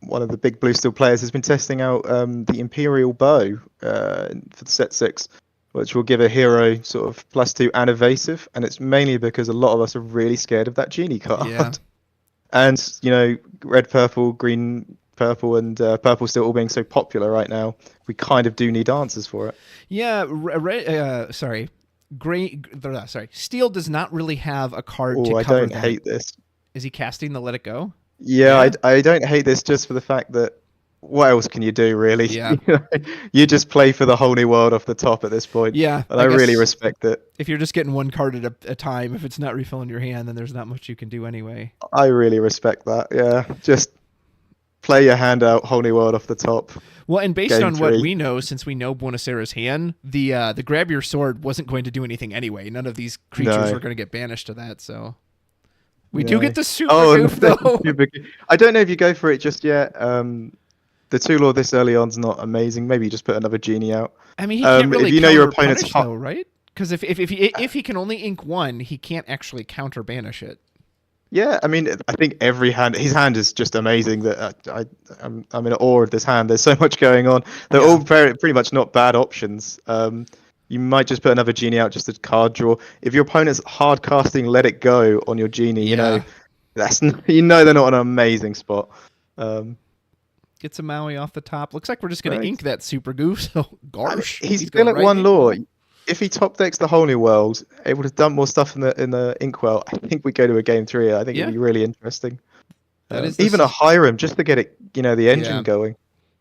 one of the big Blue Steel players, has been testing out the Imperial Bow for the set 6, which will give a hero sort of +2 and evasive, and it's mainly because a lot of us are really scared of that genie card. Yeah. And, you know, red, purple, green, purple, and purple still all being so popular right now, we kind of do need answers for it. Yeah, Steel does not really have a card to I cover hate this. Is he casting the Let It Go? Yeah. I don't hate this just for the fact that what else can you do, really? Yeah. You just play for the whole new world off the top at this point. Yeah, And I really guess respect it. if you're just getting one card at a time, if it's not refilling your hand, then there's not much you can do anyway. I really respect that. Yeah, just play your hand out, whole new world off the top. Well, and based Game on what 3. we know, since we know Buonaserrra's hand, the grab your sword wasn't going to do anything anyway. None of these creatures No. were going to get banished to that, so we No. do get the super Oh, goof though. I don't know if you go for it just yet. The 2-lore this early on's not amazing. Maybe you just put another genie out. I mean, he can't really if you know your counter opponent's punish though, right? Because if he can only ink one, he can't actually counter banish it. Yeah, I mean, I think his hand is just amazing. That I'm in awe of this hand. There's so much going on. They're all pretty much not bad options. You might just put another genie out just to card draw. If your opponent's hard casting Let It Go on your genie, you know they're not an amazing spot. Gets a Maui off the top. Looks like we're just going to ink that super goof. So gosh, he's still at one lore. If he top decks the whole new world, able to dump more stuff in the inkwell, I think we go to a game 3. I think it'd be really interesting. That is even a Hiram just to get it, the engine going.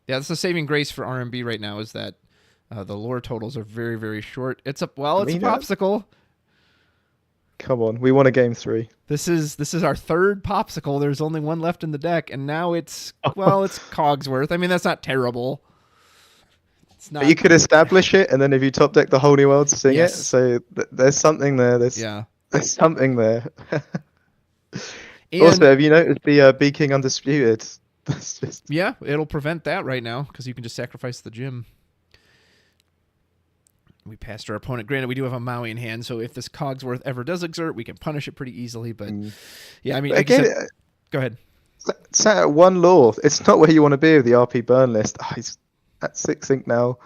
Yeah, that's the saving grace for RMB right now is that the lore totals are very, very short. It's a popsicle. Come on, we want a game 3. This is our third popsicle. There's only one left in the deck, and now it's Cogsworth. I mean, that's not terrible. It's not. But you could establish it, and then if you top deck the whole new world, sing it. So there's something there. There's something there. Also, have you noticed the B King Undisputed? That's just... Yeah, it'll prevent that right now because you can just sacrifice the gym. We passed our opponent. Granted, we do have a Maui in hand, so if this Cogsworth ever does exert, we can punish it pretty easily. But yeah, I mean, like again, go ahead. Sat at one lore. It's not where you want to be with the RP burn list. He's at 6 ink now.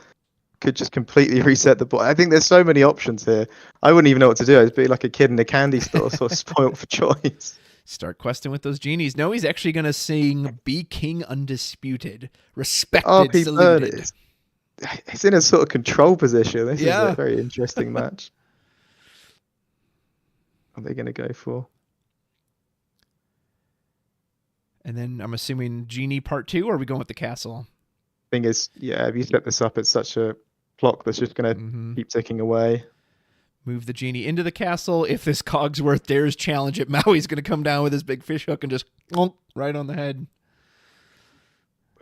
Could just completely reset the board. I think there's so many options here. I wouldn't even know what to do. I'd be like a kid in a candy store, sort of spoiled for choice. Start questing with those genies. No, he's actually going to sing Be King Undisputed. Respected, RP saluted. burn he's in a sort of control position. This is a very interesting match. What are they going to go for? And then I'm assuming Genie Part 2, or are we going with the castle? Thing is, if you set this up, it's such a clock that's just going to keep ticking away. Move the genie into the castle. If this Cogsworth dares challenge it, Maui's going to come down with his big fish hook and just right on the head.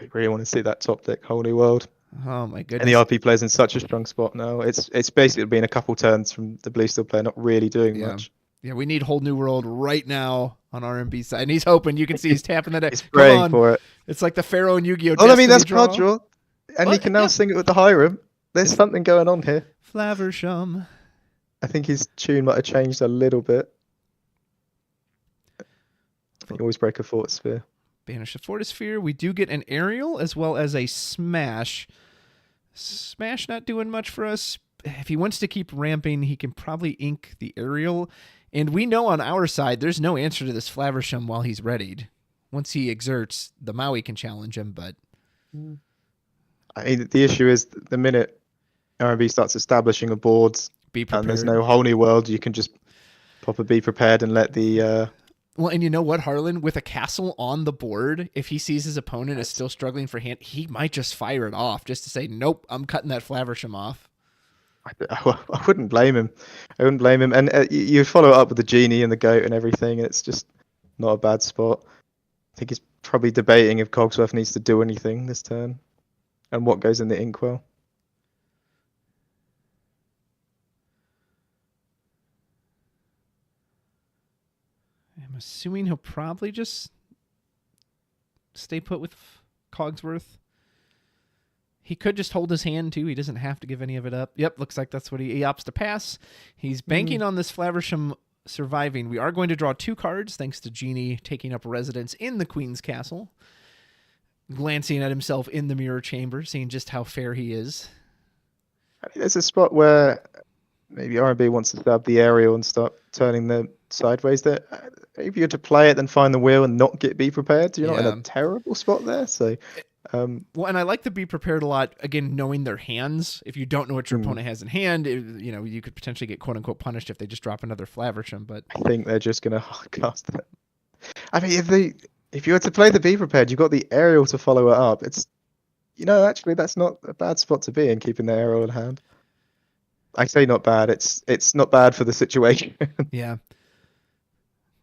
We really want to see that top deck whole new world. Oh my goodness. And the RP player's in such a strong spot now. It's basically been a couple turns from the blue steel player not really doing much. Yeah, we need whole new world right now on RMB side. And he's hoping. You can see he's tapping that deck. He's praying for it. It's like the Pharaoh and Yu-Gi-Oh! Oh, I mean, that's card draw. And he can now sing it with the Hiram. There's something going on here. Flaversham. I think his tune might have changed a little bit. I think always break a Fort Sphere. Banish the Fortisphere. We do get an aerial as well as a smash. Smash not doing much for us. If he wants to keep ramping, he can probably ink the aerial. And we know on our side, there's no answer to this Flaversham while he's readied. Once he exerts, the Maui can challenge him, but... I mean, the issue is the minute RMB starts establishing a board and there's no whole new world, you can just pop a Be Prepared and let the... Well, and you know what, Harlan? With a castle on the board, if he sees his opponent is still struggling for hand, he might just fire it off just to say, nope, I'm cutting that Flaversham off. I wouldn't blame him. I wouldn't blame him. And you follow it up with the genie and the goat and everything, and it's just not a bad spot. I think he's probably debating if Cogsworth needs to do anything this turn and what goes in the inkwell. I'm assuming he'll probably just stay put with Cogsworth. He could just hold his hand, too. He doesn't have to give any of it up. Yep, looks like that's what he opts to pass. He's banking on this Flaversham surviving. We are going to draw 2 cards, thanks to Genie taking up residence in the Queen's Castle. Glancing at himself in the mirror chamber, seeing just how fair he is. I mean, there's a spot where maybe RB wants to stab the aerial and start turning them sideways there. Maybe you're to play it, then find the wheel and not Be Prepared. You're not in a terrible spot there. So, well, and I like to Be Prepared a lot. Again, knowing their hands. If you don't know what your opponent has in hand, you could potentially get quote unquote punished if they just drop another Flaversham. But I think they're just going to cast it. I mean, if you were to play the Be Prepared, you've got the aerial to follow it up. It's Actually, that's not a bad spot to be in, keeping the aerial in hand. I say not bad. It's not bad for the situation. Yeah.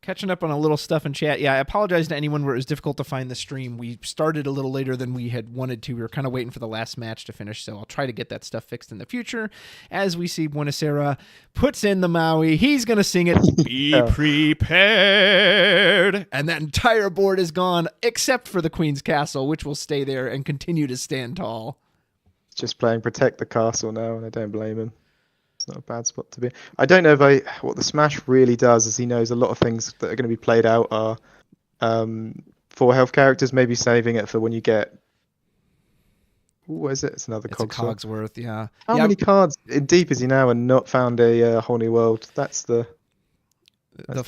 Catching up on a little stuff in chat. Yeah, I apologize to anyone where it was difficult to find the stream. We started a little later than we had wanted to. We were kind of waiting for the last match to finish, so I'll try to get that stuff fixed in the future. As we see Buonaserrrra puts in the Maui, he's going to sing it, Be Yeah. Prepared. And that entire board is gone, except for the Queen's Castle, which will stay there and continue to stand tall. Just playing protect the castle now, and I don't blame him. It's not a bad spot to be. I don't know what the smash really does is he knows a lot of things that are going to be played out are 4 health characters, maybe saving it for when you get. What is it? It's another It's a Cogsworth. Cogsworth, yeah. How many cards in deep is he now and not found a whole new world? That's the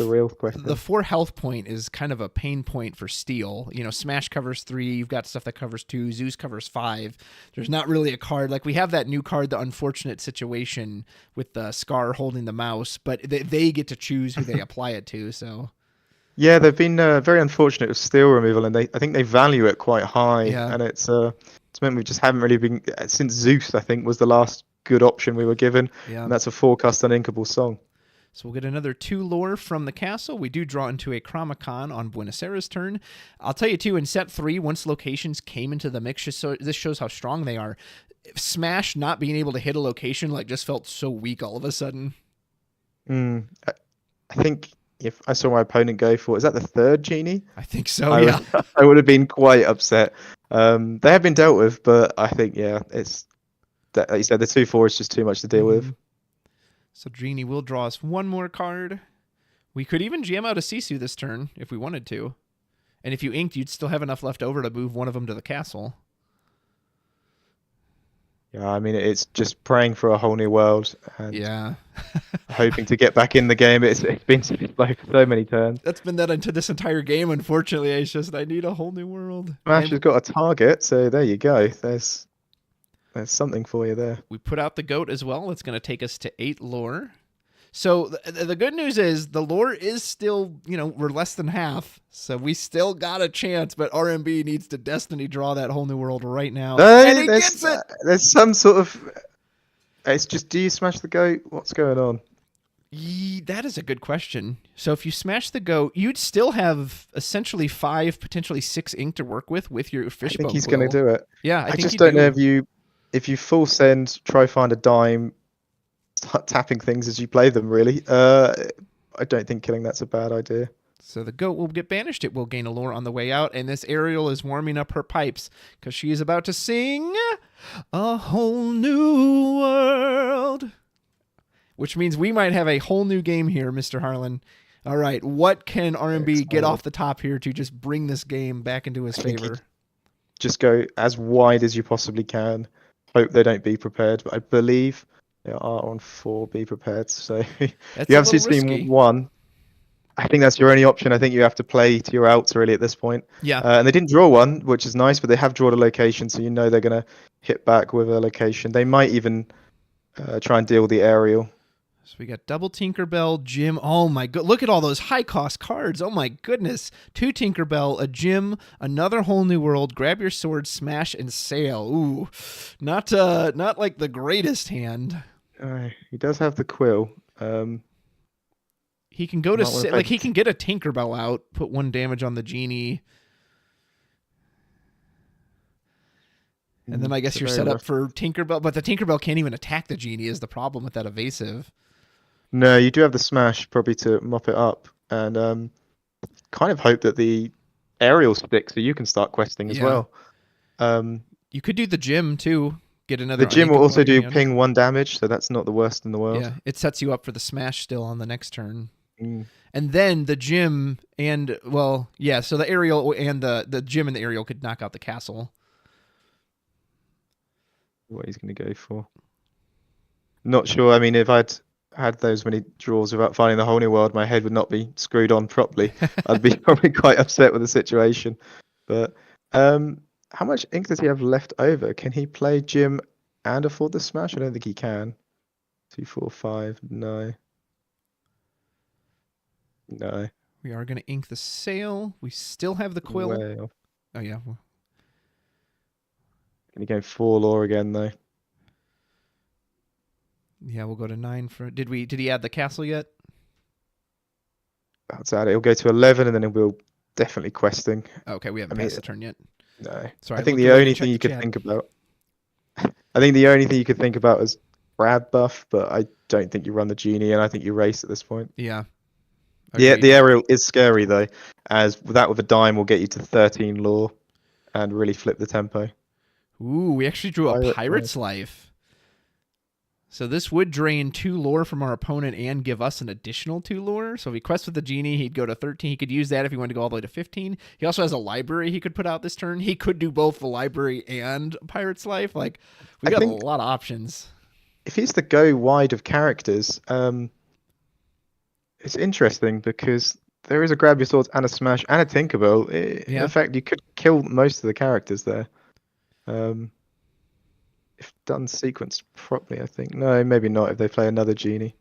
real question. The 4 health point is kind of a pain point for Steel. Smash covers 3. You've got stuff that covers 2. Zeus covers 5. There's not really a card. Like, we have that new card, the Unfortunate Situation, with the Scar holding the mouse, but they get to choose who they apply it to, so... Yeah, they've been very unfortunate with steel removal, and I think they value it quite high. Yeah. And it's meant we just haven't really been since Zeus. I think was the last good option we were given, Yeah. and that's a forecast uninkable song. So we'll get another 2 lore from the castle. We do draw into a Chromacon on Buonaserrra's turn. I'll tell you, too, in set 3, once locations came into the mix, this shows how strong they are. Smash not being able to hit a location just felt so weak all of a sudden. I think if I saw my opponent go for, is that the 3rd genie? I think so, yeah. I would have been quite upset. They have been dealt with, but I think, it's, like you said, the 2/4 is just too much to deal with. So Genie will draw us 1 more card. We could even jam out a Sisu this turn if we wanted to. And if you inked, you'd still have enough left over to move one of them to the castle. Yeah, I mean, it's just praying for a whole new world and Yeah. hoping to get back in the game. It's been like so many turns. That's been that into this entire game, unfortunately. It's just, I need a whole new world. Smash has got a target, so there you go. There's something for you there. We put out the goat as well. It's going to take us to 8 lore. So the good news is the lore is still, we're less than half. So we still got a chance, but RMB needs to Destiny draw that whole new world right now. And he gets it! There's some sort of... It's just, do you smash the goat? What's going on? That is a good question. So if you smash the goat, you'd still have essentially 5, potentially 6 ink to work with your fishbone. I think he's going to do it. Yeah, I just don't know if you full send, try find a dime, start tapping things as you play them, really. I don't think killing that's a bad idea. So the goat will get banished. It will gain a lore on the way out, and this Ariel is warming up her pipes because she is about to sing a whole new world. Which means we might have a whole new game here, Mr. Harlan. All right, what can RMB get off the top here to just bring this game back into his favor? Just go as wide as you possibly can. Hope they don't be prepared, but I believe they are on 4 be prepared. So you have seen 1. I think that's your only option. I think you have to play to your outs really at this point. Yeah. And they didn't draw one, which is nice, but they have drawn a location, so they're going to hit back with a location. They might even try and deal the aerial. So we got double Tinkerbell, Jim. Oh my god! Look at all those high cost cards. Oh my goodness! 2 Tinkerbell, a Jim, another whole new world. Grab your sword, smash, and sail. Ooh, not like the greatest hand. He does have the quill. He can go to he can get a Tinkerbell out, put 1 damage on the genie, and then I guess you're set up for Tinkerbell. But the Tinkerbell can't even attack the genie. Is the problem with that evasive? No, you do have the smash probably to mop it up, and kind of hope that the aerial sticks so you can start questing as well. You could do the Jim too. Get another. The Jim will also do ping 1 damage, so that's not the worst in the world. Yeah, it sets you up for the smash still on the next turn. And then the Jim and so the aerial and the Jim and the aerial could knock out the castle. What he's going to go for? Not sure. I mean, if I'd had those many draws without finding the whole new world, my head would not be screwed on properly. I'd be probably quite upset with the situation. But how much ink does he have left over? Can he play Jim and afford the smash? I don't think he can. 2, 4, 5. No. No. We are going to ink the sail. We still have the quill. Well. Oh yeah. Gonna go 4 lore again though. Yeah, we'll go to 9 for. Did he add the castle yet? That's at it. He'll go to 11 and then he'll definitely questing. Okay, we haven't passed the turn yet. No. Sorry, I think looked the away to only check thing the you could chat. think about. I think the only thing you could think about is grab buff, but I don't think you run the genie, and I think you race at this point. Yeah. Yeah, Agreed. the aerial is scary though, as that with a dime will get you to 13 lore, and really flip the tempo. Ooh, we actually drew a Pirate's Pirate's Life. So this would drain 2 lore from our opponent and give us an additional 2 lore. So if he quests with the genie, he'd go to 13. He could use that if he wanted to go all the way to 15. He also has a library he could put out this turn. He could do both the library and Pirate's Life. Like, we got a lot of options. If he's the go wide of characters, it's interesting because there is a grab your swords and a smash and a Tinkerbell. In fact, you could kill most of the characters there. If done sequenced properly, I think. No, maybe not if they play another genie.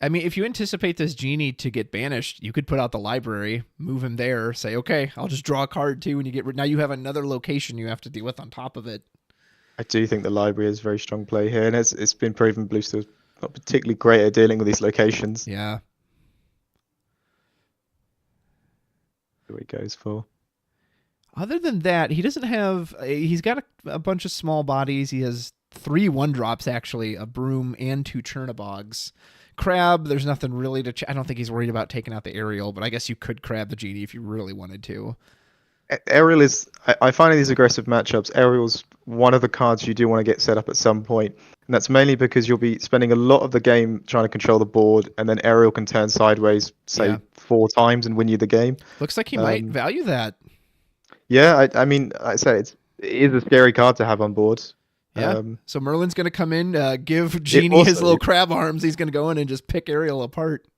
I mean, if you anticipate this genie to get banished, you could put out the library, move him there, say, okay, I'll just draw a card too, and you get now you have another location you have to deal with on top of it. I do think the library is a very strong play here, and it's been proven Blue Steel's not particularly great at dealing with these locations. Yeah. Who he goes for. Other than that, he doesn't have. He's got a bunch of small bodies. He has 3 1-drops, actually, a Broom and 2 Chernobygs. Crab, there's nothing really to. I don't think he's worried about taking out the aerial, but I guess you could crab the genie if you really wanted to. Aerial is. I find in these aggressive matchups, Aerial's one of the cards you do want to get set up at some point, and that's mainly because you'll be spending a lot of the game trying to control the board, and then Aerial can turn sideways, say 4 times, and win you the game. Looks like he might value that. Yeah, I mean, I say it is a scary card to have on board. Yeah. So Merlin's going to come in, give Genie his little crab arms. He's going to go in and just pick Ariel apart.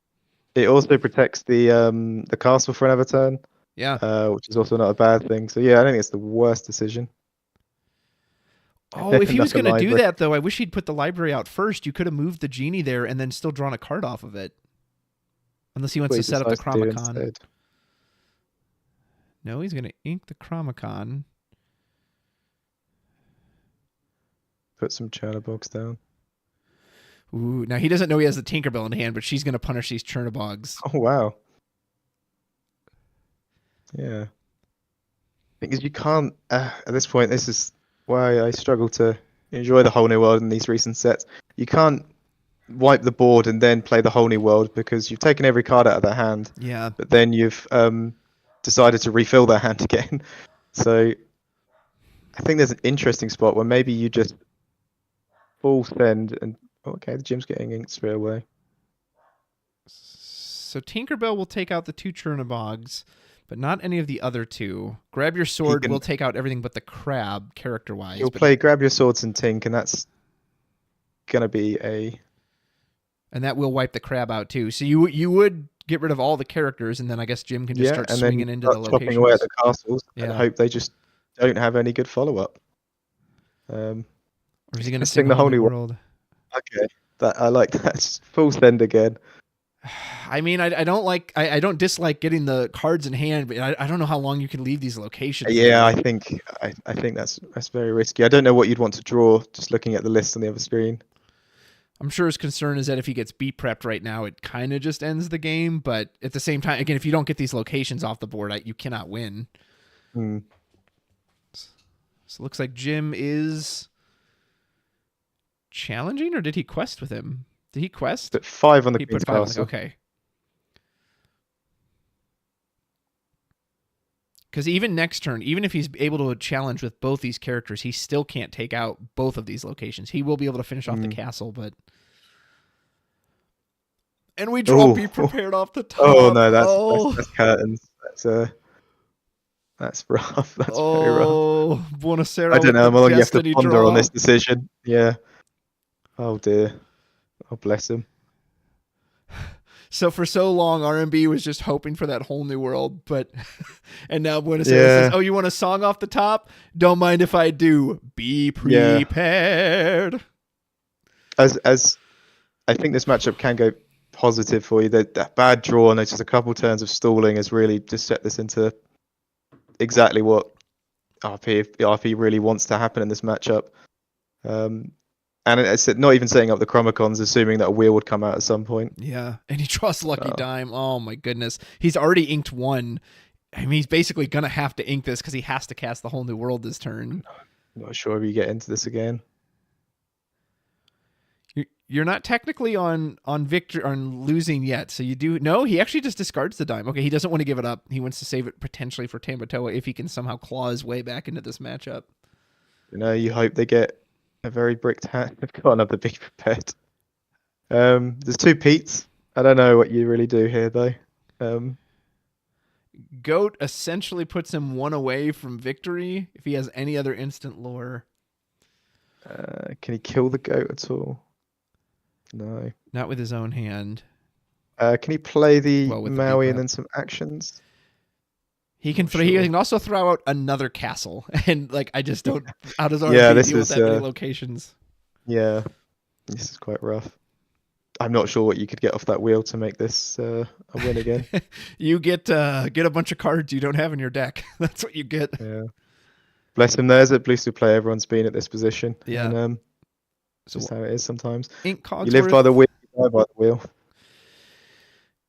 It also protects the castle for another turn. Yeah. Which is also not a bad thing. So yeah, I don't think it's the worst decision. Oh, if he was going to do that though, I wish he'd put the library out first. You could have moved the Genie there and then still drawn a card off of it. Unless he wants to set up the Chromacon. No, he's going to ink the Chromacon. Put some Chernobygs down. Ooh, now he doesn't know he has the Tinkerbell in hand, but she's going to punish these Chernobygs. Oh, wow. Yeah. Because you can't, at this point, this is why I struggle to enjoy the whole new world in these recent sets. You can't wipe the board and then play the whole new world because you've taken every card out of their hand. Yeah. But then you've decided to refill their hand again. So I think there's an interesting spot where maybe you just full send and okay, the Jim's getting inked straight away. So Tinkerbell will take out the 2 Chernobygs, but not any of the other 2. Grab Your Sword will take out everything but the crab, character-wise. You'll play Grab Your Swords and Tink, and that's gonna be a. And that will wipe the crab out too. So you would get rid of all the characters, and then I guess Jim can just start swinging into the locations. Chopping away at the castles and hope they just don't have any good follow-up. Or is he going to sing the whole new world? Okay, I like that. Just full send again. I mean, I don't like. I don't dislike getting the cards in hand, but I don't know how long you can leave these locations. Yeah, I think that's very risky. I don't know what you'd want to draw. Just looking at the list on the other screen. I'm sure his concern is that if he gets beat prepped right now, it kind of just ends the game. But at the same time, again, if you don't get these locations off the board, you cannot win. Hmm. So it looks like Jim is challenging, or did he quest with him? Did he quest? Put 5 on the Queen's Queen's Castle. Castle. Okay. Because even next turn, even if he's able to challenge with both these characters, he still can't take out both of these locations. He will be able to finish off the castle, but... And we draw Be Prepared off the top. Oh, no, that's curtains. That's rough. That's very rough. Oh, Buonaserrrra. I don't know how long you have to ponder draw on this decision. Yeah. Oh, dear. Oh, bless him. So for so long, RMB was just hoping for that whole new world, but and now Buenaserrrra says, "Oh, you want a song off the top? Don't mind if I do. Be prepared." As I think this matchup can go positive for you. That bad draw and just a couple turns of stalling has really just set this into exactly what RP really wants to happen in this matchup. And it's not even setting up the Chromicons, assuming that a wheel would come out at some point. Yeah, and he draws Lucky Dime. Oh my goodness. He's already inked one. I mean, he's basically going to have to ink this because he has to cast the whole new world this turn. Not sure if you get into this again. You're not technically on losing yet, so you do. No, he actually just discards the dime. Okay, he doesn't want to give it up. He wants to save it potentially for Tamatoa if he can somehow claw his way back into this matchup. You hope they get a very bricked hand. They've got another Be Prepared. There's 2 Petes. I don't know what you really do here, though. Goat essentially puts him 1 away from victory if he has any other instant lore. Can he kill the goat at all? No. Not with his own hand. Can he play the With Maui the and then some actions? He can Sure. he can also throw out another castle, and I just don't. How does Yeah, RP this deal is, with that many locations? Yeah, this is quite rough. I'm not sure what you could get off that wheel to make this a win again. You get a bunch of cards you don't have in your deck. That's what you get. Yeah. Bless him. There's a blue suit player. Everyone's been at this position. Yeah. And, So just how it is sometimes. Ink Cogsworth, You live by the wheel, you die by the wheel.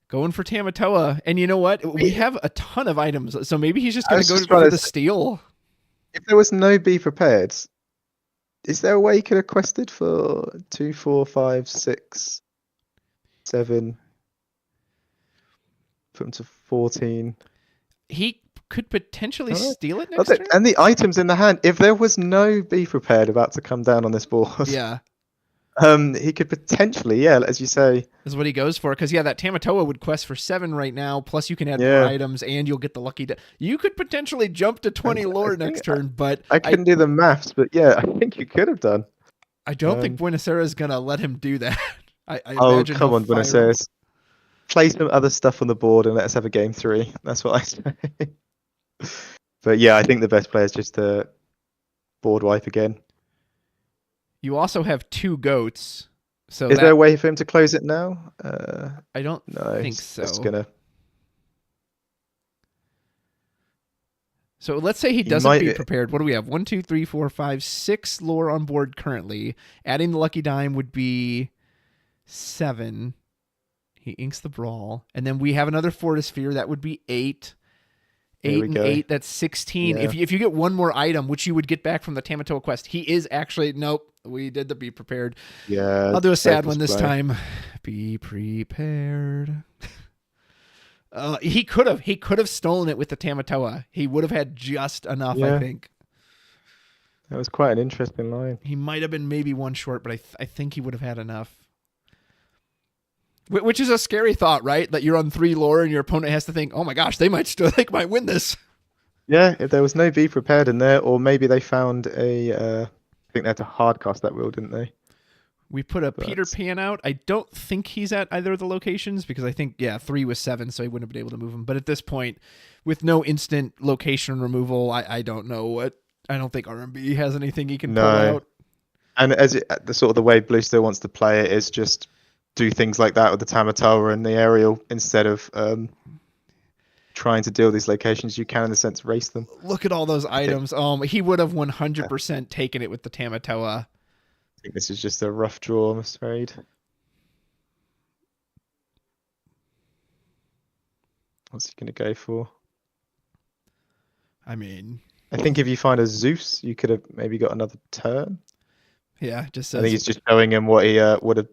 going for Tamatoa, and you know what? We have a ton of items, so maybe he's just I going was to go just for trying to the say- steal. If there was no Be Prepared, is there a way you could have quested for 2, 4, 5, 6, 7? Put them to 14. He could potentially Oh. steal it next turn. And the items in the hand. If there was no Be Prepared about to come down on this board, Yeah, he could potentially, as you say. is what he goes for. Because that Tamatoa would quest for 7 right now. Plus, you can add more Yeah. items, and you'll get the lucky. You could potentially jump to 20 lore next turn, but I couldn't do the maths, but I think you could have done. I don't think Buonaserrrra is gonna let him do that. I Oh, imagine come he'll on, fire Buonaserrrra. Play some other stuff on the board and let's have a game 3. That's what I say. But I think the best play is just to board wipe again. You also have 2 goats, so Is there a way for him to close it now? I don't No, think he's so. just gonna. So let's say he doesn't might- be prepared. What do we have? 1, 2, 3, 4, 5, 6 lore on board currently. Adding the lucky dime would be 7. He inks the brawl, and then we have another Fortisphere. That would be 8. There 8 we and go. 8. That's 16. Yeah. If you get one more item, which you would get back from the Tamatoa quest, he is actually nope. We did the be prepared. Yeah. I'll do a sad safest one this play. time. Be prepared. He could have stolen it with the Tamatoa. He would have had just enough, I Yeah. think. That was quite an interesting line. He might have been maybe 1 short, but I think he would have had enough. Which is a scary thought, right? That you're on 3 lore and your opponent has to think, oh my gosh, they might win this. Yeah, if there was no Be Prepared in there, or maybe they found a. I think they had to hard cast that wheel, didn't they? We put a Peter Pan out. I don't think he's at either of the locations because I think, 3 was 7, so he wouldn't have been able to move him. But at this point, with no instant location removal, I don't know what. I don't think RMB has anything he can pull out. And the way Blue still wants to play it is just do things like that with the Tamatoa and the aerial instead of trying to deal with these locations. You can, in a sense, race them. Look at all those items. He would have 100% taken it with the Tamatoa. I think this is just a rough draw, I'm afraid. What's he going to go for? I mean, I think if you find a Zeus, you could have maybe got another turn. yeah, just I think says he's just showing him what he would have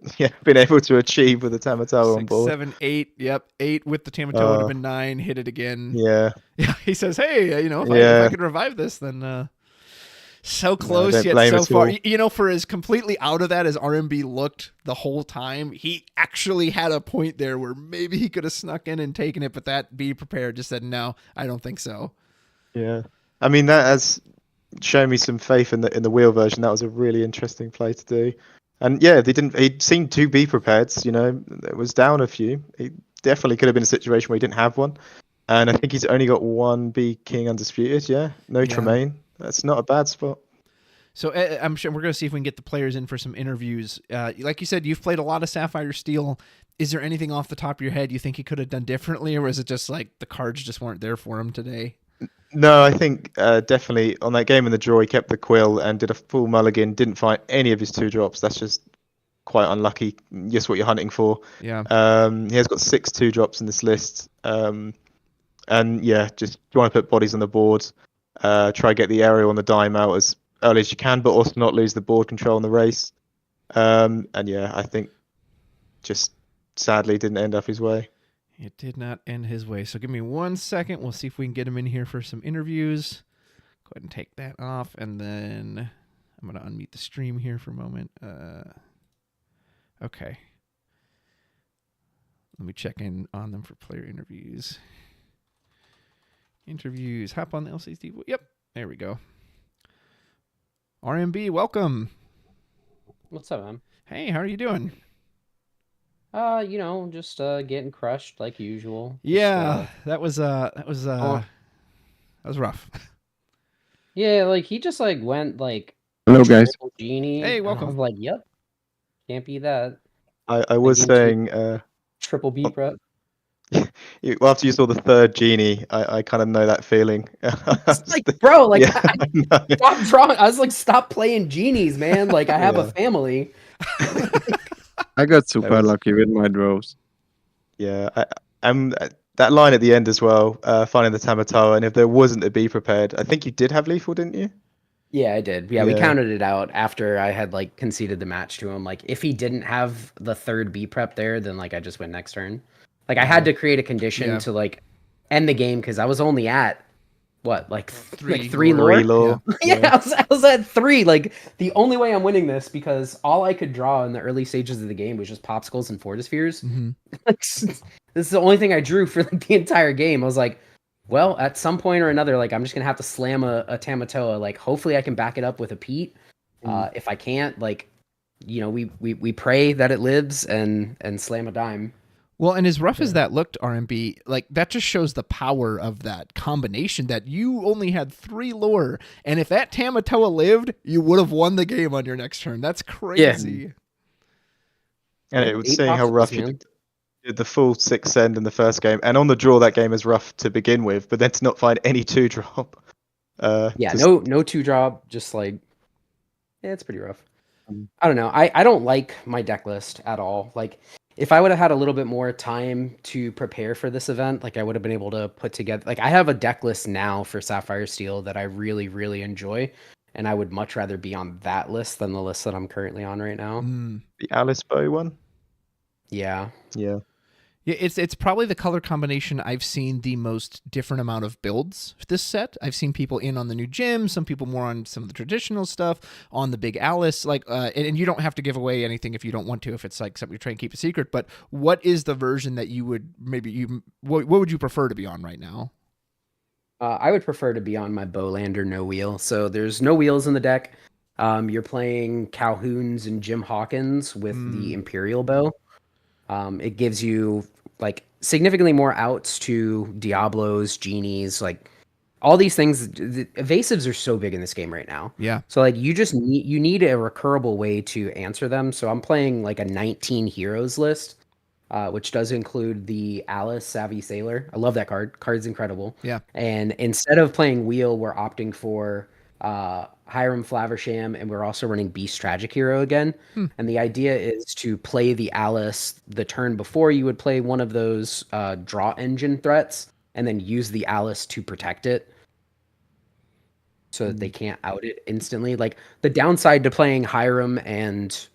been able to achieve with the Tamatoa on 6, board. 7, 8. Yep, 8 with the Tamatoa would have been 9. Hit it again. Yeah. Yeah, he says, hey, if I could revive this, then so close don't yet blame so us far. all. For as completely out of that as RMB looked the whole time, he actually had a point there where maybe he could have snuck in and taken it, but that Be Prepared just said, no, I don't think so. Yeah. I mean, that has shown me some faith in the wheel version. That was a really interesting play to do. And he seemed to be prepared, it was down a few. He definitely could have been a situation where he didn't have one. And I think he's only got 1 Be King Undisputed, No Tremaine. That's not a bad spot. So I'm sure we're going to see if we can get the players in for some interviews. Like you said, you've played a lot of Sapphire Steel. Is there anything off the top of your head you think he could have done differently, or is it just like the cards just weren't there for him today? No, I think definitely on that game in the draw, he kept the quill and did a full mulligan. Didn't find any of his 2-drops. That's just quite unlucky. Just what you're hunting for. Yeah. He has got 6 2-drops in this list. And yeah, just trying to put bodies on the board. Try get the aerial on the dime out as early as you can, but also not lose the board control in the race. And yeah, I think just sadly didn't end up his way. It did not end his way. So give me 1 second. We'll see if we can get him in here for some interviews. Go ahead and take that off, and then I'm going to unmute the stream here for a moment. Okay. Let me check in on them for player interviews. Interviews. Hop on the LCD. Yep. There we go. RMB, welcome. What's up, man? Hey, how are you doing? Just getting crushed like usual. Yeah, that was rough. Yeah, like he just like went like Hello, guys. triple genie. Hey, and I welcome. was like, yep, can't be that. I was Against saying triple B prep. after you saw the 3rd genie, I kind of know that feeling. It's like, bro, like Yeah, I I know. stop drawing. I was like, stop playing genies, man. Like I have a Yeah. family. I got super was- lucky with my draws. Yeah, I'm that line at the end as well. Finding the Tamatoa, and if there wasn't a Be Prepared, I think you did have lethal, didn't you? Yeah, I did. Yeah, we Yeah. counted it out after I had like conceded the match to him. Like if he didn't have the 3rd B prep there, then like I just went next turn. Like I had to create a condition Yeah. to like end the game because I was only at what like Three three lore. lore. 3 lore. Yeah, I was at 3. Like the only way I'm winning this because all I could draw in the early stages of the game was just popsicles and fortispheres. Mm-hmm. Like this is the only thing I drew for like the entire game. I was like, well, at some point or another, like I'm just gonna have to slam a Tamatoa. Like hopefully I can back it up with a Pete. If I can't, like, we pray that it lives and slam a dime. Well, and as rough as that looked, RMB, like that just shows the power of that combination that you only had 3 lore, and if that Tamatoa lived, you would have won the game on your next turn. That's crazy. And it was 8 seeing how popsicles, rough you man. did the full 6 send in the first game, and on the draw that game is rough to begin with, but then to not find any 2-drop. Yeah, just- no 2-drop, just like, yeah, it's pretty rough. I don't know. I don't like my deck list at all. Like, if I would have had a little bit more time to prepare for this event, like I would have been able to put together, like I have a deck list now for Sapphire Steel that I really, really enjoy. And I would much rather be on that list than the list that I'm currently on right now. The Alice Bow one. Yeah. Yeah. Yeah, it's probably the color combination I've seen the most different amount of builds this set. I've seen people in on the new gym, some people more on some of the traditional stuff, on the big Alice, like, and you don't have to give away anything if you don't want to, if it's like something you're trying to keep a secret, but what is the version that you would what would you prefer to be on right now? I would prefer to be on my Bowlander no wheel. So there's no wheels in the deck. You're playing Calhoun's and Jim Hawkins with the Imperial Bow. It gives you like significantly more outs to Diablos, Genies, like all these things. The evasives are so big in this game right now. Yeah. So like you need a recurable way to answer them. So I'm playing like a 19 heroes list, which does include the Alice Savvy Sailor. I love that card. Card's incredible. Yeah. And instead of playing Wheel, we're opting for Hiram Flaversham, and we're also running Beast Tragic Hero again. And the idea is to play the Alice the turn before you would play one of those draw engine threats, and then use the Alice to protect it so that they can't out it instantly. Like the downside to playing Hiram and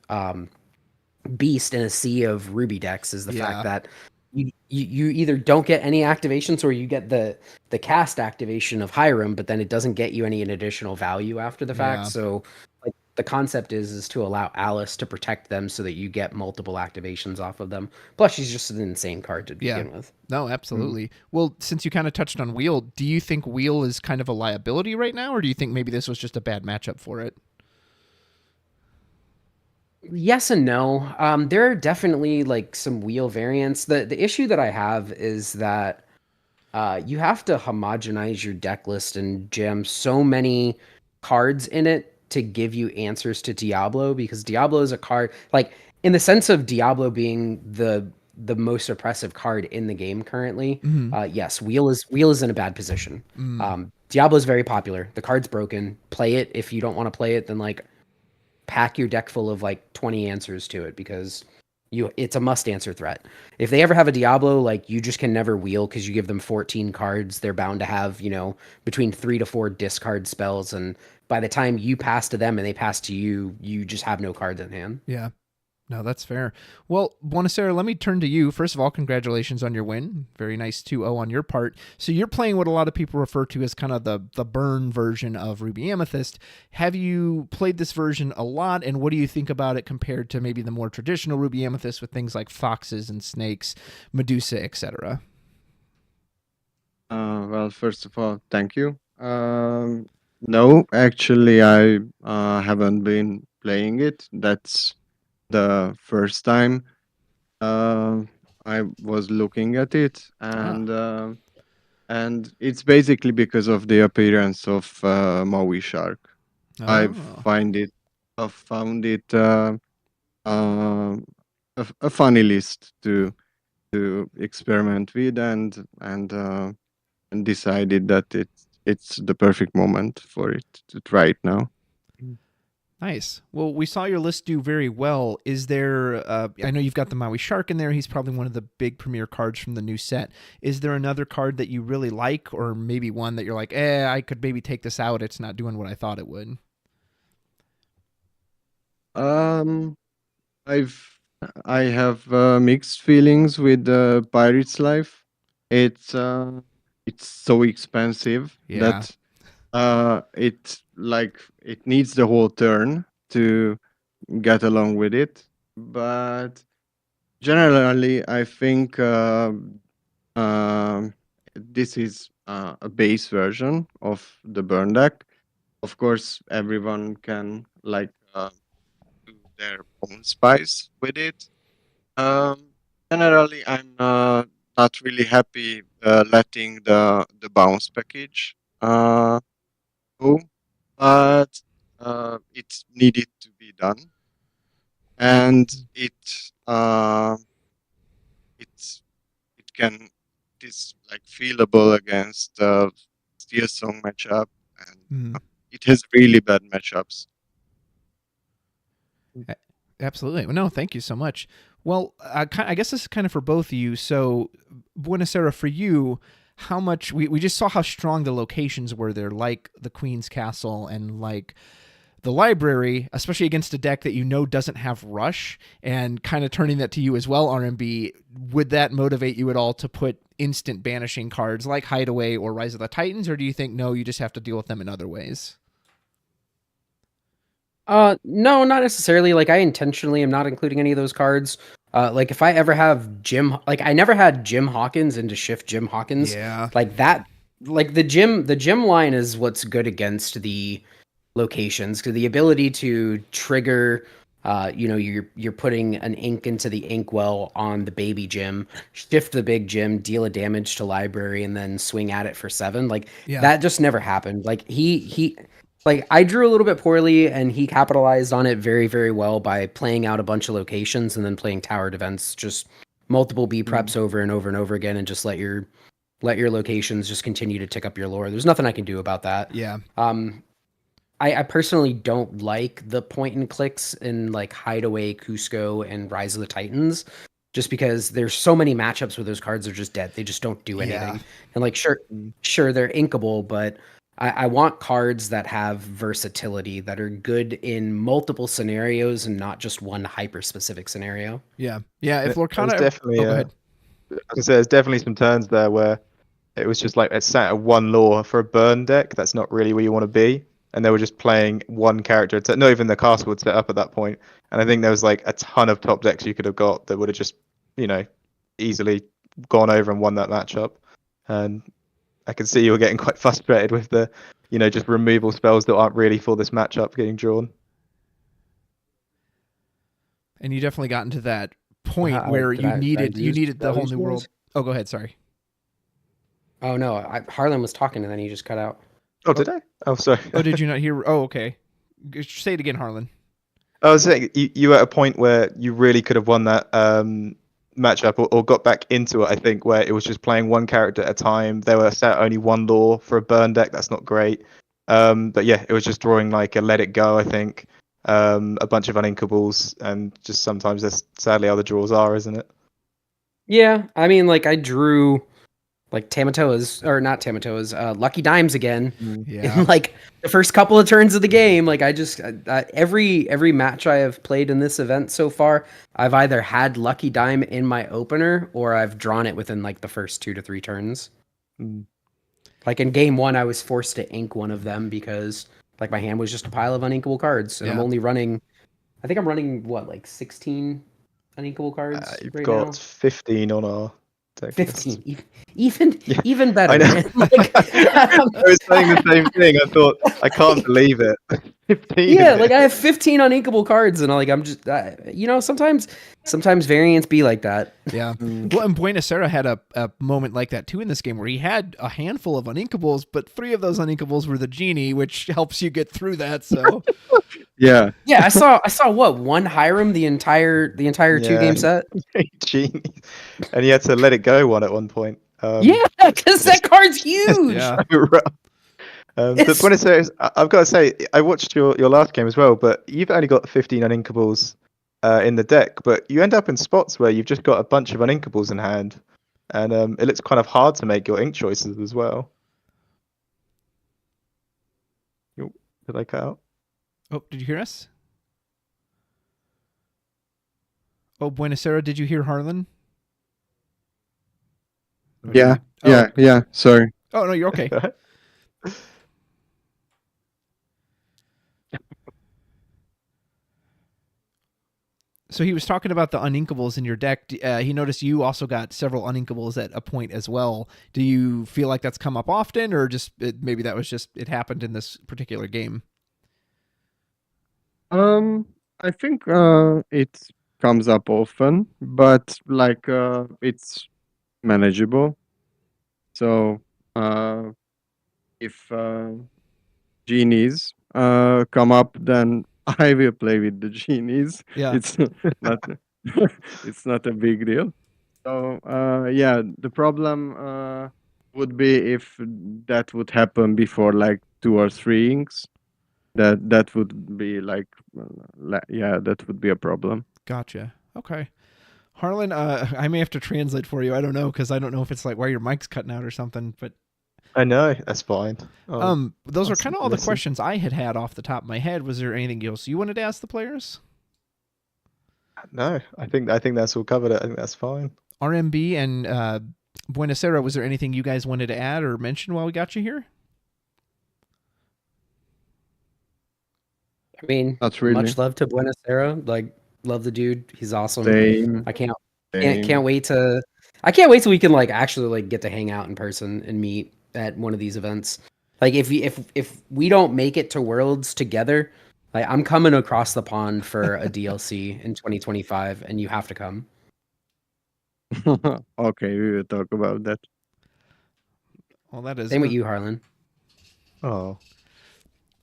Beast in a sea of Ruby decks is the fact that you either don't get any activations or you get the cast activation of Hiram, but then it doesn't get you any additional value after the fact. Yeah. So like the concept is to allow Alice to protect them so that you get multiple activations off of them. Plus she's just an insane card to begin with. No, absolutely. Well, since you kind of touched on Wheel, do you think Wheel is kind of a liability right now, or do you think maybe this was just a bad matchup for it? Yes and no. There are definitely like some wheel variants. The issue that I have is that you have to homogenize your deck list and jam so many cards in it to give you answers to Diablo, because Diablo is a card like in the sense of Diablo being the most oppressive card in the game currently. Yes, wheel is in a bad position. Diablo's very popular. The card's broken. Play it. If you don't want to play it, then like pack your deck full of like 20 answers to it, because it's a must answer threat. If they ever have a Diablo, like you just can never wheel because you give them 14 cards. They're bound to have, between 3 to 4 discard spells, and by the time you pass to them and they pass to you, you just have no cards in hand. Yeah. No, that's fair. Well, Buonaserrrra, let me turn to you. First of all, congratulations on your win. Very nice 2-0 on your part. So you're playing what a lot of people refer to as kind of the burn version of Ruby Amethyst. Have you played this version a lot, and what do you think about it compared to maybe the more traditional Ruby Amethyst with things like foxes and snakes, Medusa, etc.? Well, first of all, thank you. No, actually, I haven't been playing it. That's the first time I was looking at it, and it's basically because of the appearance of Maui Shark. I Oh. found it a funny list to experiment with, and decided that it's the perfect moment for it to try it now. Nice. Well, we saw your list do very well. Is there, I know you've got the Maui Shark in there. He's probably one of the big premier cards from the new set. Is there another card that you really like, or maybe one that you're like, I could maybe take this out. It's not doing what I thought it would? I have mixed feelings with Pirate's Life. It's so expensive Yeah. that it needs the whole turn to get along with it. But generally, I think this is a base version of the burn deck. Of course, everyone can do their own spice with it. Generally, I'm not really happy letting the bounce package go, but it needed to be done, and it is like feelable against Steel Song matchup, and it has really bad matchups. Absolutely. Well, no, thank you so much. Well, I guess this is kind of for both of you. So, Buonaserrrra, for you, how much we just saw how strong the locations were there, like the Queen's Castle and like the library, especially against a deck that doesn't have rush, and kind of turning that to you as well, RMB. Would that motivate you at all to put instant banishing cards like Hideaway or Rise of the Titans, or do you think no, you just have to deal with them in other ways? No, not necessarily. Like I intentionally am not including any of those cards. Like if I ever have I never had Jim Hawkins into Shift Jim Hawkins. Yeah. Like that, like the Jim line is what's good against the locations, because the ability to trigger, you're putting an ink into the inkwell on the baby Jim, shift the big Jim, deal a damage to library, and then swing at it for 7. Like that just never happened. Like he like I drew a little bit poorly, and he capitalized on it very, very well by playing out a bunch of locations and then playing tower defense, just multiple B preps over and over and over again, and just let your locations just continue to tick up your lore. There's nothing I can do about that. Yeah. I personally don't like the point and clicks in like Hideaway, Cusco, and Rise of the Titans, just because there's so many matchups where those cards are just dead. They just don't do anything. Yeah. And like, sure, they're inkable, but I want cards that have versatility, that are good in multiple scenarios and not just one hyper-specific scenario. Yeah. Yeah. If Lorcana... definitely, go ahead. I was gonna say, there's definitely some turns there where it was just like it's sat at one lore for a burn deck. That's not really where you want to be. And they were just playing one character. Not even the castle would set up at that point. And I think there was like a ton of top decks you could have got that would have just, easily gone over and won that matchup. And I can see you were getting quite frustrated with the, just removal spells that aren't really for this matchup getting drawn. And you definitely got into that point where you needed the whole new world. Oh, go ahead. Sorry. Oh no, Harlan was talking and then he just cut out. Oh, did I? Oh, sorry. Oh, did you not hear? Oh, okay. Say it again, Harlan. I was saying you were at a point where you really could have won that matchup or got back into it, I think, where it was just playing one character at a time. They were set only one law for a burn deck. That's not great. But yeah, it was just drawing like a Let It Go, I think, a bunch of uninkables, and just sometimes that's sadly how the draws are, isn't it? Yeah, I mean, like I drew like Tamatoa's or not Tamatoa's, Lucky Dimes again Yeah. in like the first couple of turns of the game. Like I just every match I have played in this event so far, I've either had Lucky Dime in my opener or I've drawn it within like the first 2 to 3 turns. Mm. Like in game 1, I was forced to ink one of them because like my hand was just a pile of uninkable cards, and I'm Yeah. only running. I think I'm running what, like 16 uninkable cards You've right got now. 15 on our deck list. 15, even Yeah, even better. I know. Man. Like, I was saying the same thing. I thought, I can't believe it. 15. yeah, in like it. I have 15 uninkable cards, and like I'm just, sometimes variants be like that. Yeah. Well, and Buonaserrrra had a moment like that too in this game where he had a handful of uninkables, but 3 of those uninkables were the genie, which helps you get through that. So Yeah. Yeah, I saw what, one Hiram the entire 2-game set. Genius. And he had to let it go one at one point. Yeah, because that card's huge. yeah. So rough. But It's- Buonaserrra, I've got to say, I watched your last game as well, but you've only got 15 uninkables in the deck, but you end up in spots where you've just got a bunch of uninkables in hand, and it looks kind of hard to make your ink choices as well. Yo, did I cut out? Oh, did you hear us? Oh, Buonaserrrra, did you hear Harlan? Or did Yeah. we- Yeah. Yeah. Sorry. Oh, no, you're okay. So he was talking about the uninkables in your deck. He noticed you also got several uninkables at a point as well. Do you feel like that's come up often, or just maybe that was just it happened in this particular game? I think it comes up often, but like it's manageable. So if genies come up, then I will play with the genies. Yeah. It's not it's not a big deal. So yeah, the problem would be if that would happen before like 2 or 3 inks. That would be like yeah, that would be a problem. Gotcha. Okay. Harlan, I may have to translate for you. I don't know, because I don't know if it's like why your mic's cutting out or something. But I know, that's fine. those are I'll kind of all the listen. questions I had off the top of my head. Was there anything else you wanted to ask the players? No, I think that's all covered. I think that's fine. RMB and Buonaserrrra, was there anything you guys wanted to add or mention while we got you here? I mean, Not really. much love to Buonaserrrra. Like, love the dude. He's awesome. Same. I can't Same. wait till we can like actually like get to hang out in person and meet at one of these events. Like if we don't make it to Worlds together, like I'm coming across the pond for a DLC in 2025, and you have to come. Okay, we will talk about that. Well, that is Same with you, Harlan. Oh,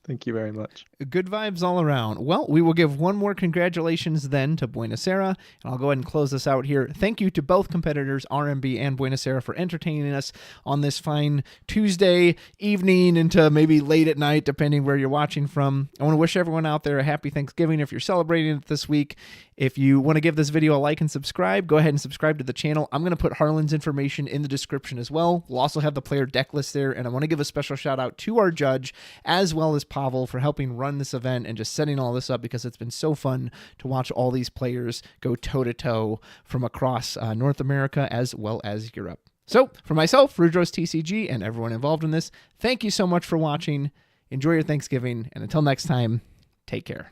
thank you very much. good vibes all around. Well, we will give one more congratulations then to Buonaserrrra, and I'll go ahead and close this out here. Thank you to both competitors, RMB and Buonaserrrra, for entertaining us on this fine Tuesday evening into maybe late at night, depending where you're watching from. I want to wish everyone out there a happy Thanksgiving if you're celebrating it this week. If you want to give this video a like and subscribe, go ahead and subscribe to the channel. I'm going to put Harlan's information in the description as well. We'll also have the player deck list there, and I want to give a special shout out to our judge as well as Pavel for helping run this event and just setting all this up, because it's been so fun to watch all these players go toe-to-toe from across North America as well as Europe. So, for myself, Rudros TCG, and everyone involved in this, thank you so much for watching. Enjoy your Thanksgiving, and until next time, take care.